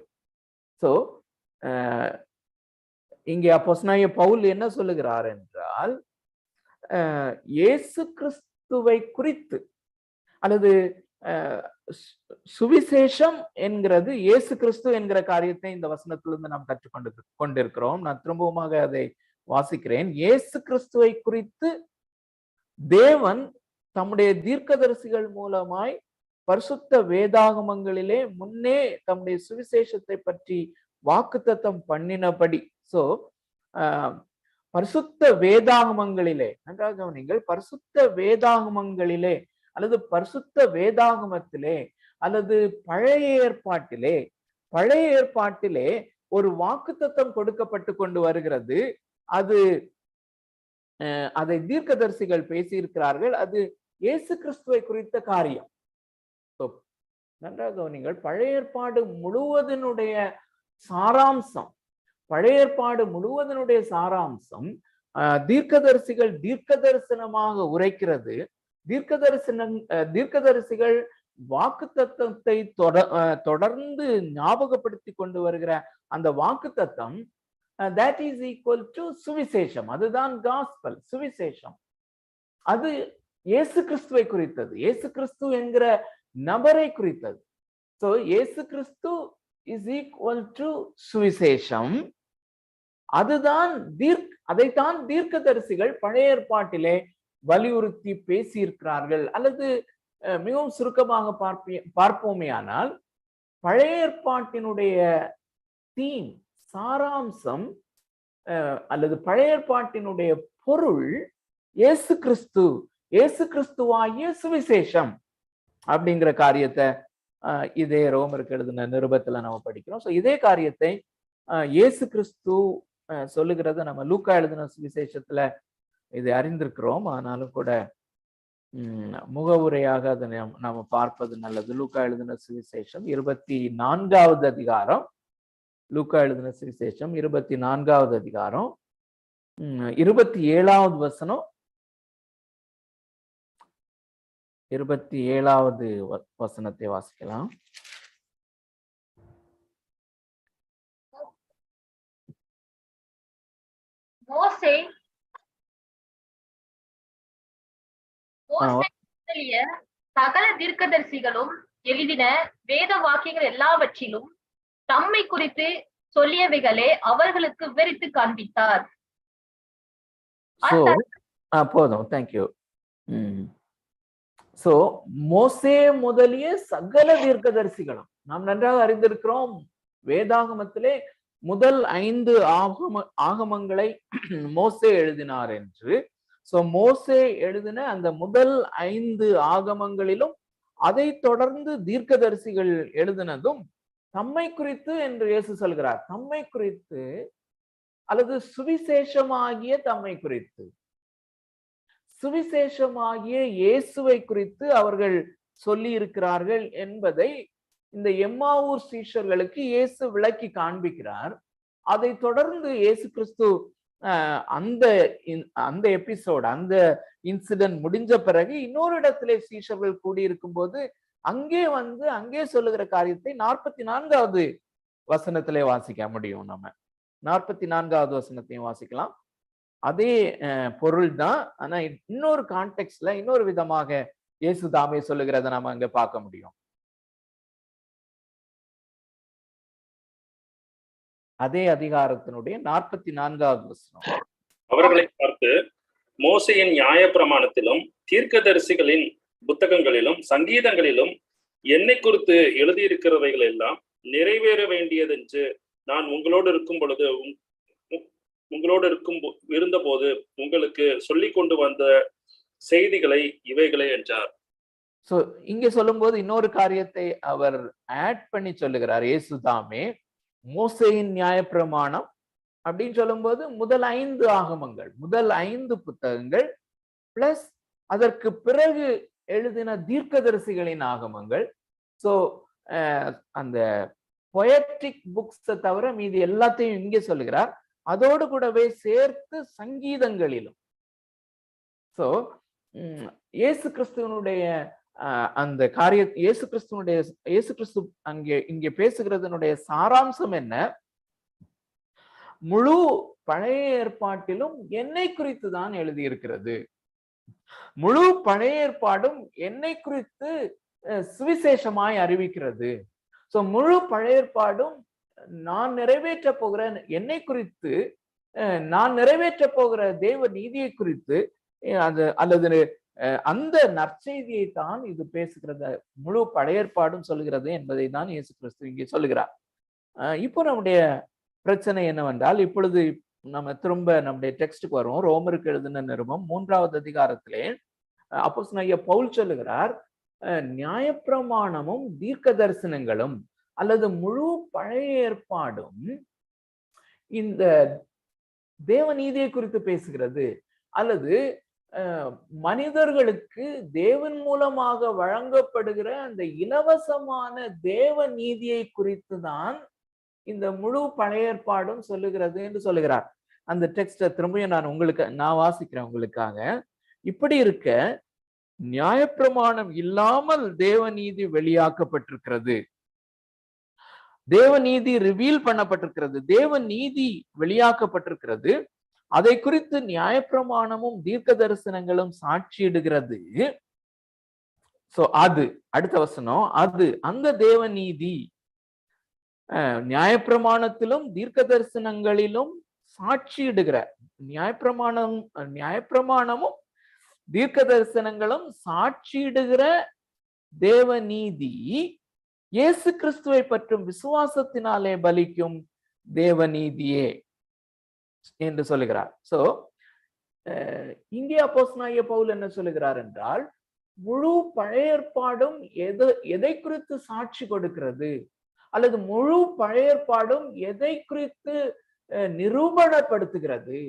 So இங்கே அப்போஸ்தலனாகிய பவுல் என்ன சொல்லுகிறார் என்றால், இயேசு கிறிஸ்துவை குறித்து அல்லது சுவிசேஷம் என்கிறது இயேசு கிறிஸ்து என்கிற காரியத்தை இந்த வசனத்திலிருந்து நாம் கொண்டிருக்கிறோம். நான் திரும்பவுமாக அதை வாசிக்கிறேன். இயேசு கிறிஸ்துவை குறித்து தேவன் தம்முடைய தீர்க்கதரிசிகள் மூலமாய் பரிசுத்த வேதாகமங்களிலே முன்னே தம்முடைய சுவிசேஷத்தை பற்றி வாக்குத்தத்தம் பண்ணினபடி. சோ பரிசுத்த வேதாகமங்களிலே, நன்றாக கவனிங்கள், பரிசுத்த வேதாகமங்களிலே அல்லது பரிசுத்த வேதாகமத்திலே அல்லது பழைய ஏற்பாட்டிலே ஒரு வாக்குத்தத்தம் கொடுக்கப்பட்டு கொண்டு வருகிறது. அதை தீர்க்கதரிசிகள் பேசியிருக்கிறார்கள். அது இயேசு கிறிஸ்துவை குறித்த காரியம். நன்றாக கவனிங்கள், பழைய ஏற்பாடு முழுவதனுடைய சாராம்சம் தீர்க்கதரிசிகள் தீர்க்க தரிசனமாக உரைக்கிறது. தீர்க்கதரிசிகள் வாக்குத்தத்தத்தை தொடர்ந்து ஞாபகப்படுத்தி கொண்டு வருகிற அந்த வாக்குத்தத்தம் that is equal to சுவிசேஷம். அதுதான் காஸ்பல், சுவிசேஷம். அது இயேசு கிறிஸ்துவை குறித்தது, இயேசு கிறிஸ்து என்கிற நபரை குறித்தது. சோ இயேசு கிறிஸ்து இஸ் ஈக்குவல் டு சுவிசேஷம். அதைத்தான் தீர்க்கதரிசிகள் பழைய ஏற்பாட்டிலே வலியுறுத்தி பேசியிருக்கிறார்கள். அல்லது மிகவும் சுருக்கமாக பார்ப்போமே ஆனால், பழைய ஏற்பாட்டினுடைய தீம், சாராம்சம் அல்லது பழைய ஏற்பாட்டினுடைய பொருள் இயேசு கிறிஸ்துவாகிய சுவிசேஷம் அப்படிங்கிற காரியத்தை இதே ரோமருக்கு எழுதின நிருபத்துல நம்ம படிக்கிறோம். சோ இதே காரியத்தை இயேசு கிறிஸ்து சொல்லுகிறத நம்ம லூக்கா எழுதின சுவிசேஷத்துல இதை அறிந்திருக்கிறோம். ஆனாலும் கூட முகவுரையாக அதை நாம பார்ப்பது நல்லது. லூக்கா எழுதின சுவிசேஷம் 24வது அதிகாரம், லூக்கா எழுதின சுவிசேஷம் 24வது அதிகாரம் 27வது வசனம், 27வது வசனத்தை வாசிக்கலாம். மோசே சகல தீர்க்கதரிசிகளும் எழுதின வேத வாக்கியங்கள் எல்லாவற்றிலும் தம்மை குறித்து சொல்லியவைகளே அவர்களுக்கு விவரித்து காண்பித்தார். போதும், தேங்க்யூ. சோ மோசே முதலிய சகல தீர்க்கதரிசிகளும் நாம் நன்றாக அறிந்திருக்கிறோம். வேதாகமத்திலே முதல் 5 ஆகமங்களை மோசே எழுதினார் என்று. சோ மோசே எழுதின அந்த முதல் 5 ஆகமங்களிலும் அதை தொடர்ந்து தீர்க்கதரிசிகள் எழுதினதும் தம்மை குறித்து என்று இயேசு சொல்கிறார். தம்மை குறித்து அல்லது சுவிசேஷமாகிய தம்மை குறித்து, சுவிசேஷமாகிய இயேசுவை குறித்து அவர்கள் சொல்லி இருக்கிறார்கள் என்பதை இந்த எம்மாவூர் சீஷர்களுக்கு இயேசு விளக்கி காண்பிக்கிறார். அதை தொடர்ந்து இயேசு கிறிஸ்து அந்த எபிசோட், அந்த இன்சிடென்ட் முடிஞ்ச பிறகு இன்னொரு இடத்திலே சீஷர்கள் கூடியிருக்கும் போது அங்கே சொல்லுகிற காரியத்தை 44வது வசனத்திலே வாசிக்க முடியும். நம்ம 44வது வசனத்தையும் வாசிக்கலாம். அதே பொருள் தான், ஆனா இன்னொரு கான்டெக்ட்ல இன்னொரு விதமாக இயேசு தாமே சொல்லுகிறத நாம அங்க பார்க்க முடியும். அதே அதிகாரத்தினுடைய 44வது வசனம். அவர்களை பார்த்து, மோசேயின் நியாயப்பிரமாணத்திலும் தீர்க்கதரிசிகளின் புத்தகங்களிலும் சங்கீதங்களிலும் என்னை குறித்து எழுதியிருக்கிறவைகள் எல்லாம் நிறைவேற வேண்டியதென்று நான் உங்களோடு இருந்தபோது உங்களுக்கு சொல்லி கொண்டு வந்த செய்திகளை இவைகளே என்றார். சோ இங்க சொல்லும் போது இன்னொரு காரியத்தை அவர் ஆட் பண்ணி சொல்லுகிறார். இயேசுதாமே மோசேயின் நியாயப்பிரமாணம் அப்படின்னு சொல்லும் போது முதல் 5 ஆகமங்கள், முதல் 5 புத்தகங்கள் பிளஸ் அதற்கு பிறகு எழுதின தீர்க்கதரிசிகளின் ஆகமங்கள். சோ அந்த பொயட்ரிக் புக்ஸை தவிர மீதி எல்லாத்தையும் இங்கே சொல்லுகிறார். அதோடு கூடவே சேர்த்து சங்கீதங்களிலும். சோ இயேசு கிறிஸ்துவனுடைய அந்த இயேசு கிறிஸ்து இங்கே பேசுகிறதனுடைய சாராம்சம் என்ன? முழு பழைய ஏற்பாட்டிலும் என்னை குறித்து தான் எழுதியிருக்கிறது. முழு பழைய ஏற்பாடும் என்னை குறித்து சுவிசேஷமாய் அறிவிக்கிறது. சோ முழு பழைய ஏற்பாடும் நான் நிறைவேற்ற போகிற என்னை குறித்து, நான் நிறைவேற்ற போகிற தேவ நீதியை குறித்து அல்லது அந்த நற்செய்தியை தான் இது பேசுகிறது. முழு பழைய ஏற்பாடும் சொல்லுகிறது என்பதை தான் இயேசு கிறிஸ்து இங்கே சொல்லுகிறார். இப்போ நம்முடைய பிரச்சனை என்னவென்றால், இப்பொழுது நம்ம திரும்ப நம்முடைய டெக்ஸ்டுக்கு வருவோம். ரோமருக்கு எழுதின நிருபம் 3வது அதிகாரத்திலே அப்போஸ்தலனாகிய பவுல் சொல்லுகிறார், நியாயப்பிரமாணமும் தீர்க்க தரிசனங்களும் அல்லது முழு பழைய ஏற்பாடும் இந்த தேவ நீதியை குறித்து பேசுகிறது, அல்லது மனிதர்களுக்கு தேவன் மூலமாக வழங்கப்படுகிற அந்த இலவசமான தேவ நீதியை குறித்து தான் இந்த முழு பழைய ஏற்பாடும் சொல்லுகிறது என்று சொல்லுகிறார். அந்த டெக்ஸ்ட திரும்பியும் நான் வாசிக்கிறேன் உங்களுக்காக. இப்படி இருக்க நியாயப்பிரமாணம் இல்லாமல் தேவ நீதி வெளியாக்கப்பட்டிருக்கிறது, தேவ நீதி ரிவீல் பண்ணப்பட்டிருக்கிறது, தேவ நீதி வெளியாக்கப்பட்டிருக்கிறது. அதை குறித்து நியாயப்பிரமாணமும் தீர்க்க தரிசனங்களும் சாட்சியிடுகிறது. சோ அது அடுத்த வசனம், அந்த தேவ நீதி நியாயப்பிரமாணத்திலும் தீர்க்க தரிசனங்களிலும் சாட்சியிடுகிற, நியாயப்பிரமாணமும் தீர்க்க தரிசனங்களும் சாட்சியிடுகிற தேவ நீதி இயேசு கிறிஸ்துவை பற்றும் விசுவாசத்தினாலே பலிக்கும் தேவ நீதியே என்று சொல்லுகிறார். சோ இங்கே அப்போஸ்தலனாகிய பவுல் என்ன சொல்லுகிறார் என்றால், முழு பழைய ஏற்பாடும் எதை குறித்து சாட்சி கொடுக்கிறது, அல்லது முழு பழைய ஏற்பாடும் எதை குறித்து நிரூபணப்படுத்துகிறது,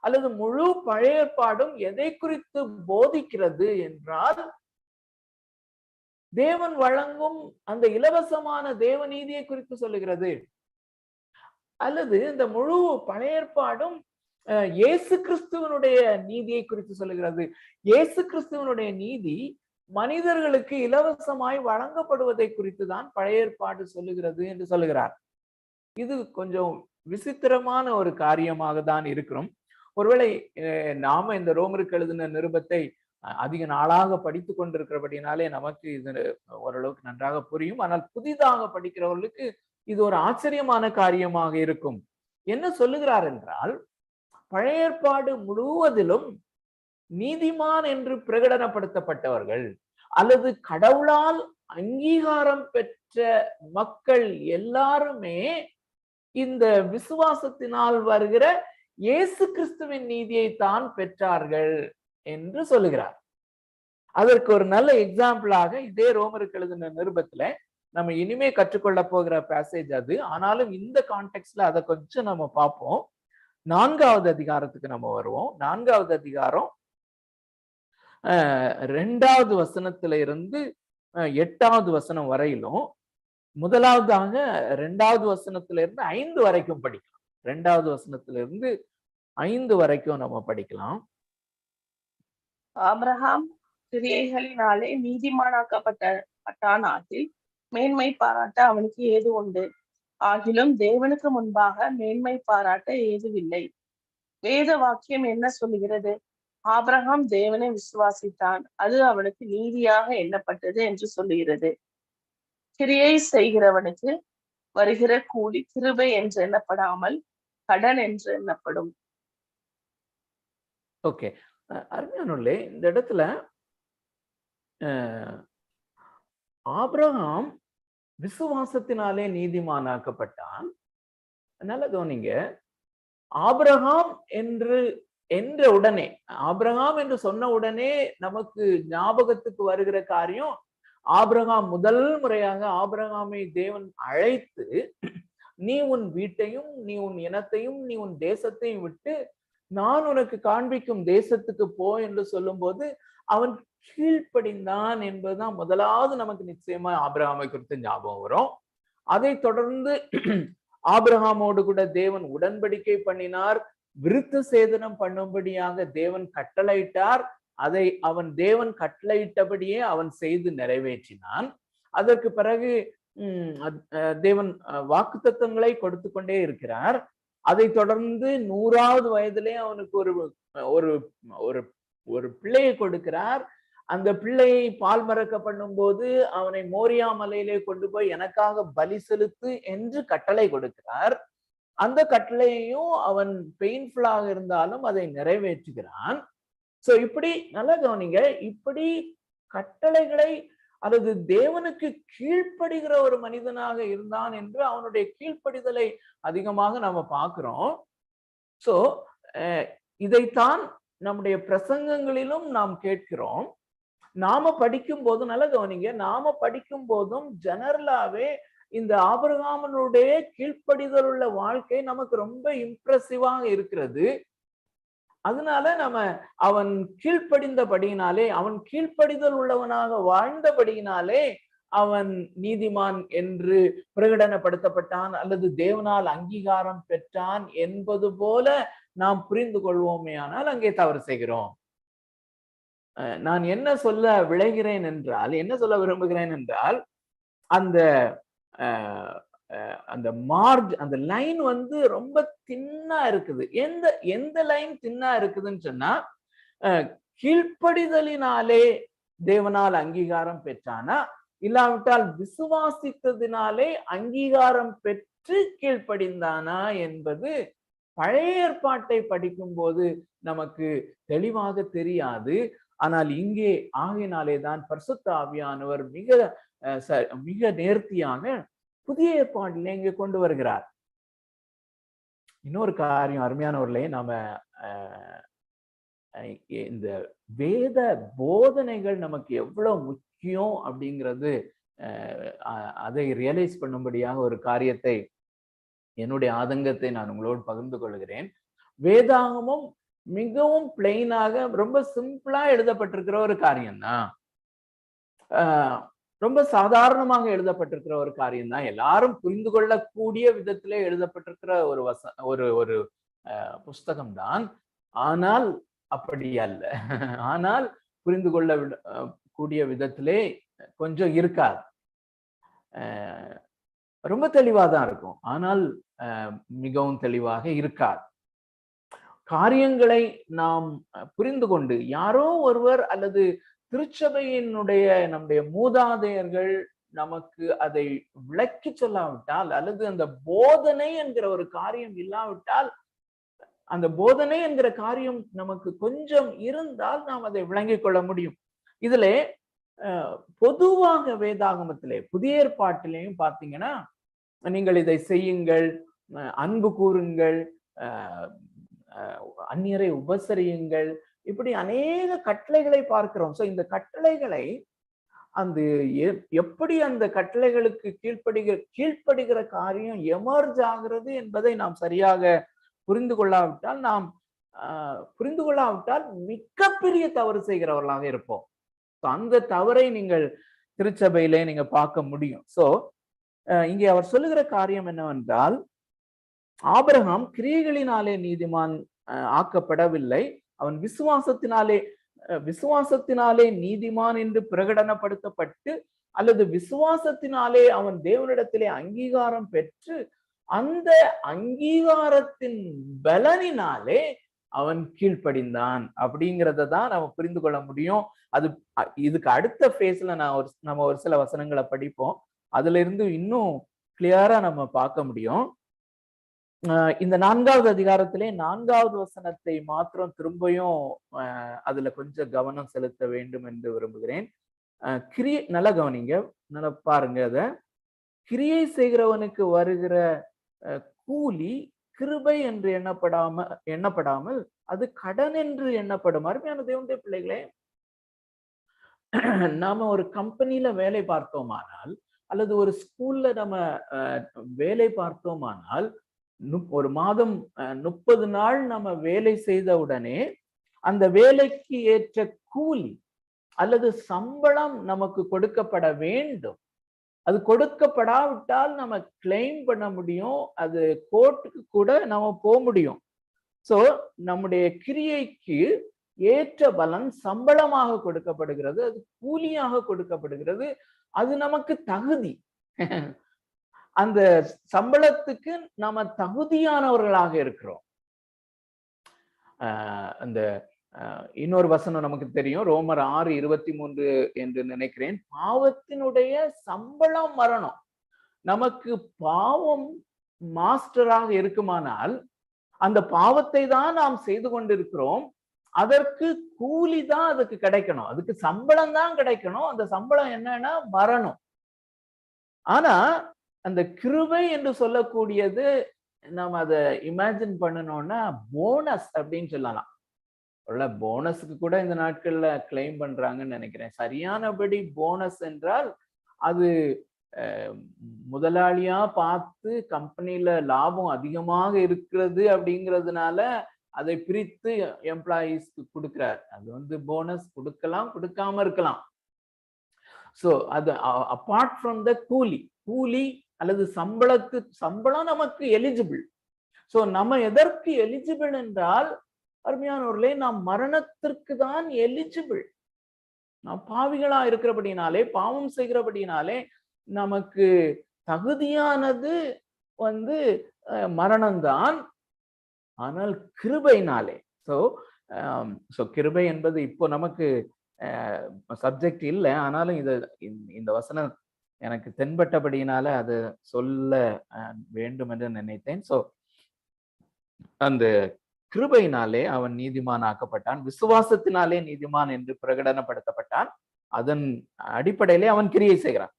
அல்லது முழு பழைய ஏற்பாடும் எதை குறித்து போதிக்கிறது என்றால், தேவன் வழங்கும் அந்த இலவசமான தேவ நீதியை குறித்து சொல்லுகிறது. அல்லது இந்த முழு பழைய ஏற்பாடும் இயேசு கிறிஸ்துவனுடைய நீதியை குறித்து சொல்லுகிறது. இயேசு கிறிஸ்துவனுடைய நீதி மனிதர்களுக்கு இலவசமாய் வழங்கப்படுவதை குறித்து தான் பழைய ஏற்பாடு சொல்லுகிறது என்று சொல்லுகிறார். இது கொஞ்சம் விசித்திரமான ஒரு காரியமாக தான் இருக்கிறோம். ஒருவேளை நாம இந்த ரோமருக்கு எழுதின நிருபத்தை அதிக நாளாக படித்து கொண்டிருக்கிறபடினாலே நமக்கு இது ஓரளவுக்கு நன்றாக புரியும். ஆனால் புதிதாக படிக்கிறவர்களுக்கு இது ஒரு ஆச்சரியமான காரியமாக இருக்கும். என்ன சொல்லுகிறார் என்றால், பழைய ஏற்பாடு முழுவதிலும் நீதிமான் என்று பிரகடனப்படுத்தப்பட்டவர்கள் அல்லது கடவுளால் அங்கீகாரம் பெற்ற மக்கள் எல்லாருமே இந்த விசுவாசத்தினால் வருகிற இயேசு கிறிஸ்துவின் நீதியை தான் பெற்றார்கள் என்று சொல்லுகிறார். அதற்கு ஒரு நல்ல எக்ஸாம்பிளாக இதே ரோமருக்கு எழுதின நிருபத்துல நம்ம இனிமே கற்றுக்கொள்ள போகிற பேசேஜ் அது. ஆனாலும் இந்த கான்டெக்ட்ல அதை கொஞ்சம் நம்ம பார்ப்போம். 4வது அதிகாரத்துக்கு நம்ம வருவோம். 4வது அதிகாரம் 2வது வசனத்துல இருந்து 8வது வசனம் வரையிலும், முதலாவதாக 2வது வசனத்துல இருந்து 5 வரைக்கும் படிக்கலாம். 2வது வசனத்துல இருந்து 5 வரைக்கும் நம்ம படிக்கலாம். ஆபிரகாம் கிரியைகளினாலே நீதிமானாக்கப்பட்ட நாட்டில் மேன்மை பாராட்ட அவனுக்கு ஏது உண்டு? ஆகிலும் தேவனுக்கு முன்பாக மேன்மை பாராட்ட ஏதுவில்லை. வேத வாக்கியம் என்ன சொல்லுகிறது? ஆபிரகாம் தேவனை விசுவாசித்தான், அது அவனுக்கு நீதியாக எண்ணப்பட்டது என்று சொல்லுகிறது. கிரியை செய்கிறவனுக்கு வருகிற கூலி கிருபை என்று எண்ணப்படாமல் கடன் என்று எண்ணப்படும். ஓகே, அருமையானவர்களே, இந்த இடத்துல ஆபிரகாம் விசுவாசத்தினாலே நீதிமானாக்கப்பட்டான். அதனால கவனிங்க, ஆபிரகாம் என்ற உடனே, ஆபிரகாம் என்று சொன்ன உடனே நமக்கு ஞாபகத்துக்கு வருகிற காரியம், ஆபிரகாம் முதல் முறையாக ஆபிரகாமை தேவன் அழைத்து, நீ உன் வீட்டையும் நீ உன் இனத்தையும் நீ உன் தேசத்தையும் விட்டு நான் உனக்கு காண்பிக்கும் தேசத்துக்கு போ என்று சொல்லும் போது அவன் கீழ்ப்படிந்தான் என்பதுதான் முதலாவது நமக்கு நிச்சயமா ஆபிரகாமை குறித்து ஞாபகம் வரும். அதை தொடர்ந்து ஆபிரகாமோடு கூட தேவன் உடன்படிக்கை பண்ணினார், விருத்த சேதனம் பண்ணும்படியாக தேவன் கட்டளையிட்டார். அதை தேவன் கட்டளையிட்டபடியே அவன் செய்து நிறைவேற்றினான். அதற்கு பிறகு தேவன் வாக்குத்தத்தங்களை கொடுத்து கொண்டே இருக்கிறார். அதை தொடர்ந்து 100வது வயதிலே அவனுக்கு ஒரு ஒரு ஒரு பிள்ளையை கொடுக்கிறார். அந்த பிள்ளையை பால் மறக்க பண்ணும் போது அவனை மோரியா மலையிலே கொண்டு போய் எனக்காக பலி செலுத்து என்று கட்டளை கொடுக்கிறார். அந்த கட்டளையையும் அவன் பெயின்ஃபுல்லாக இருந்தாலும் அதை நிறைவேற்றுகிறான். சோ இப்படி நல்லா கவனிங்க, இப்படி கட்டளைகளை அல்லது தேவனுக்கு கீழ்ப்படுகிற ஒரு மனிதனாக இருந்தான் என்று அவனுடைய கீழ்ப்படிதலை அதிகமாக நாம பார்க்கிறோம். சோ இதைத்தான் நம்முடைய பிரசங்கங்களிலும் நாம் கேட்கிறோம். நாம படிக்கும் போதும் நல்லா கவனிங்க, நாம படிக்கும் போதும் ஜெனரலாவே இந்த ஆபிரகாமனுடைய கீழ்ப்படிதல் உள்ள வாழ்க்கை நமக்கு ரொம்ப இம்ப்ரெசிவாக இருக்கிறது. அதனால அவன் கீழ்ப்படிந்தபடியினாலே, அவன் கீழ்ப்படிதல் உள்ளவனாக வாழ்ந்தபடியினாலே அவன் நீதிமான் என்று பிரகடனப்படுத்தப்பட்டான் அல்லது தேவனால் அங்கீகாரம் பெற்றான் என்பது போல நாம் புரிந்து கொள்வோமே, ஆனால் அங்கே தவறு செய்கிறோம். நான் என்ன சொல்ல விளைகிறேன் என்றால், என்ன சொல்ல விரும்புகிறேன் என்றால், அந்த அந்த லைன் ரொம்ப தின்னா இருக்குது. எந்த லைன் தின்னா இருக்குதுன்னு சொன்னா, கீழ்ப்படிதலினாலே தேவனால் அங்கீகாரம் பெற்றானா, இல்லாவிட்டால் விசுவாசித்ததினாலே அங்கீகாரம் பெற்று கீழ்ப்படிந்தானா என்பது பழைய ஏற்பாட்டை படிக்கும் போது நமக்கு தெளிவாக தெரியாது. ஆனால் இங்கே ஆகையினாலே தான் பரிசுத்த ஆவியானவர் மிக நேர்த்தியாக புதிய ஏற்பாட்டிலே இங்கே கொண்டு வருகிறார். இன்னொரு காரியம் அருமையானவர்களே, நாம இந்த வேத போதனைகள் நமக்கு எவ்வளவு முக்கியம் அப்படிங்கிறது அதை ரியலைஸ் பண்ணும்படியாக ஒரு காரியத்தை, என்னுடைய ஆதங்கத்தை நான் உங்களோடு பகிர்ந்து கொள்கிறேன். வேதாகமும் மிகவும் பிளெயினாக ரொம்ப சிம்பிளா எழுதப்பட்டிருக்கிற ஒரு காரியம்தான். ரொம்ப சாதாரணமாக எழுதப்பட்டிருக்கிற ஒரு காரியம் தான். எல்லாரும் புரிந்து கொள்ளக்கூடிய விதத்திலே எழுதப்பட்டிருக்கிற ஒரு புஸ்தகம் தான். ஆனால் அப்படி அல்ல. ஆனால் புரிந்து கொள்ள கூடிய விதத்திலே கொஞ்சம் இருக்காது. ரொம்ப தெளிவாதான் இருக்கும், ஆனால் மிகவும் தெளிவாக இருக்காது. காரியங்களை நாம் புரிந்து கொண்டு, யாரோ ஒருவர் அல்லது திருச்சபையினுடைய நம்முடைய மூதாதையர்கள் நமக்கு அதை விளக்கி சொல்லாவிட்டால், அல்லது அந்த போதனை என்கிற ஒரு காரியம் இல்லாவிட்டால், அந்த போதனை என்கிற காரியம் நமக்கு கொஞ்சம் இருந்தால் நாம் அதை விளங்கிக் கொள்ள முடியும். இதுல பொதுவாக வேதாகமத்திலே புதிய ஏற்பாட்டிலேயும் பார்த்தீங்கன்னா, நீங்கள் இதை செய்யுங்கள், அன்பு கூறுங்கள், அந்நியரை உபசரியுங்கள், இப்படி அநேக கட்டளைகளை பார்க்கிறோம். சோ இந்த கட்டளைகளை எப்படி அந்த கட்டளைகளுக்கு கீழ்ப்படுகிற காரியம் எமர்ஜ் ஆகிறது என்பதை நாம் சரியாக புரிந்து கொள்ளாவிட்டால் மிகப்பெரிய தவறு செய்கிறவர்களாக இருப்போம். அந்த தவறை நீங்கள் திருச்சபையிலே நீங்க பார்க்க முடியும். சோ இங்கே அவர் சொல்லுகிற காரியம் என்னவென்றால், ஆபிரகாம் கிரியைகளினாலே நீதிமான் ஆக்கப்படவில்லை, அவன் விசுவாசத்தினாலே நீதிமான் என்று பிரகடனப்படுத்தப்பட்டு, அல்லது விசுவாசத்தினாலே அவன் தேவனிடத்திலே அங்கீகாரம் பெற்று, அந்த அங்கீகாரத்தின் பலனினாலே அவன் கீழ்ப்படிந்தான் அப்படிங்கிறத தான் நம்ம புரிந்து கொள்ள முடியும். இதுக்கு அடுத்த ஃபேஸ்ல நம்ம ஒரு சில வசனங்களை படிப்போம், அதுல இருந்து இன்னும் கிளியரா நம்ம பார்க்க முடியும். இந்த 4வது அதிகாரத்திலே 4வது வசனத்தை மாத்திரம் திரும்பியும் அதுல கொஞ்சம் கவனம் செலுத்த வேண்டும் என்று விரும்புகிறேன். நல்லா கவனிங்க, நல்லா பாருங்க. அத கிரியை செய்கிறவனுக்கு வருகிற கூலி கிருபை என்று எண்ணப்படாமல் அது கடன் என்று எண்ணப்படும். அருமையான தேவனுடைய பிள்ளைகளே, நாம ஒரு கம்பெனில வேலை பார்த்தோமானால், அல்லது ஒரு ஸ்கூல்ல நம்ம வேலை பார்த்தோமானால், ஒரு மாதம் 30 நாள் நம்ம வேலை செய்த உடனே அந்த வேலைக்கு ஏற்ற கூலி அல்லது சம்பளம் நமக்கு கொடுக்கப்பட வேண்டும். அது கொடுக்கப்படாவிட்டால் நம்ம கிளைம் பண்ண முடியும், அது கோர்ட்டுக்கு கூட நம்ம போக முடியும். சோ நம்முடைய கிரியைக்கு ஏற்ற பலன் சம்பளமாக கொடுக்கப்படுகிறது, அது கூலியாக கொடுக்கப்படுகிறது, அது நமக்கு தகுதி. அந்த சம்பளத்துக்கு நாம தகுதியானவர்களாக இருக்கிறோம். அந்த இன்னொரு வசனம் நமக்கு தெரியும், ரோமர் 6:23 என்று நினைக்கிறேன். பாவத்தினுடைய சம்பளம் மரணம். நமக்கு பாவம் மாஸ்டராக இருக்குமானால் அந்த பாவத்தை தான் நாம் செய்து கொண்டிருக்கிறோம், அதற்கு கூலி தான் அதுக்கு கிடைக்கணும், அதுக்கு சம்பளம் தான் கிடைக்கணும். அந்த சம்பளம் என்னன்னா மரணம். ஆனா அந்த கிருபை என்று சொல்லக்கூடியது நம்ம அதை இமேஜின் பண்ணணும்னா போனஸ் அப்படின்னு சொல்லலாம். போனஸுக்கு கூட இந்த நாட்கள்ல கிளைம் பண்றாங்கன்னு நினைக்கிறேன். சரியானபடி போனஸ் என்றால் அது முதலாளியா பார்த்து கம்பெனில லாபம் அதிகமாக இருக்கிறது அப்படிங்கிறதுனால அதை பிரித்து எம்ப்ளாயீஸ்க்கு கொடுக்கிறார். அது போனஸ் கொடுக்கலாம், கொடுக்காம இருக்கலாம். சோ அது அப்பார்ட் ஃப்ரம் த கூலி அல்லது சம்பளம் நமக்கு எலிஜிபிள். சோ நம்ம எதற்கு எலிஜிபிள் என்றால், அருமையானவர்களே, நாம் மரணத்திற்கு தான் எலிஜிபிள். நாம் பாவிகளா இருக்கிறபடினாலே, பாவம் செய்கிறபடினாலே நமக்கு தகுதியானது மரணம்தான். ஆனால் கிருபையினாலே, சோ கிருபை என்பது இப்போ நமக்கு சப்ஜெக்ட் இல்லை, ஆனாலும் இந்த வசனம் எனக்கு தென்பட்டபடியினால அது சொல்ல வேண்டும் என்று நினைத்தேன். சோ அந்த கிருபையினாலே அவன் நீதிமான் ஆக்கப்பட்டான், விசுவாசத்தினாலே நீதிமான் என்று பிரகடனப்படுத்தப்பட்டான். அதன் அடிப்படையிலே அவன் கிரியை செய்கிறான்.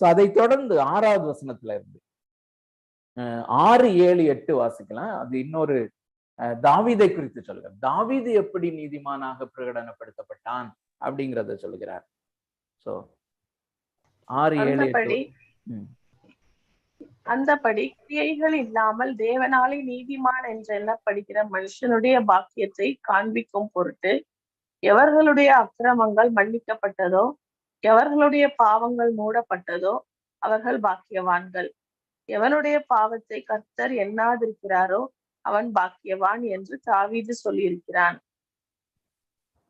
சோ அதை தொடர்ந்து 6வது வசனத்துல இருந்து 6, 7, 8 வாசிக்கலாம். அது இன்னொரு தாவீதை குறித்து சொல்கிறார். தாவீது எப்படி நீதிமானாக பிரகடனப்படுத்தப்பட்டான் அப்படிங்கிறத சொல்கிறார். சோ 6, 7, 8. அந்தபடி கிரியைகள் இல்லாமல் தேவனாலே நீதிமான் என்று எண்ணப்படுகிற மனுஷனுடைய பாக்கியத்தை காண்பிக்கும் பொருட்டு எவர்களுடைய அக்கிரமங்கள் மன்னிக்கப்பட்டதோ, எவர்களுடைய பாவங்கள் மூடப்பட்டதோ அவர்கள் பாக்கியவான்கள். எவனுடைய பாவத்தை கர்த்தர் எண்ணாதிருக்கிறாரோ அவன் பாக்கியவான் என்று தாவீது சொல்லியிருக்கிறான்.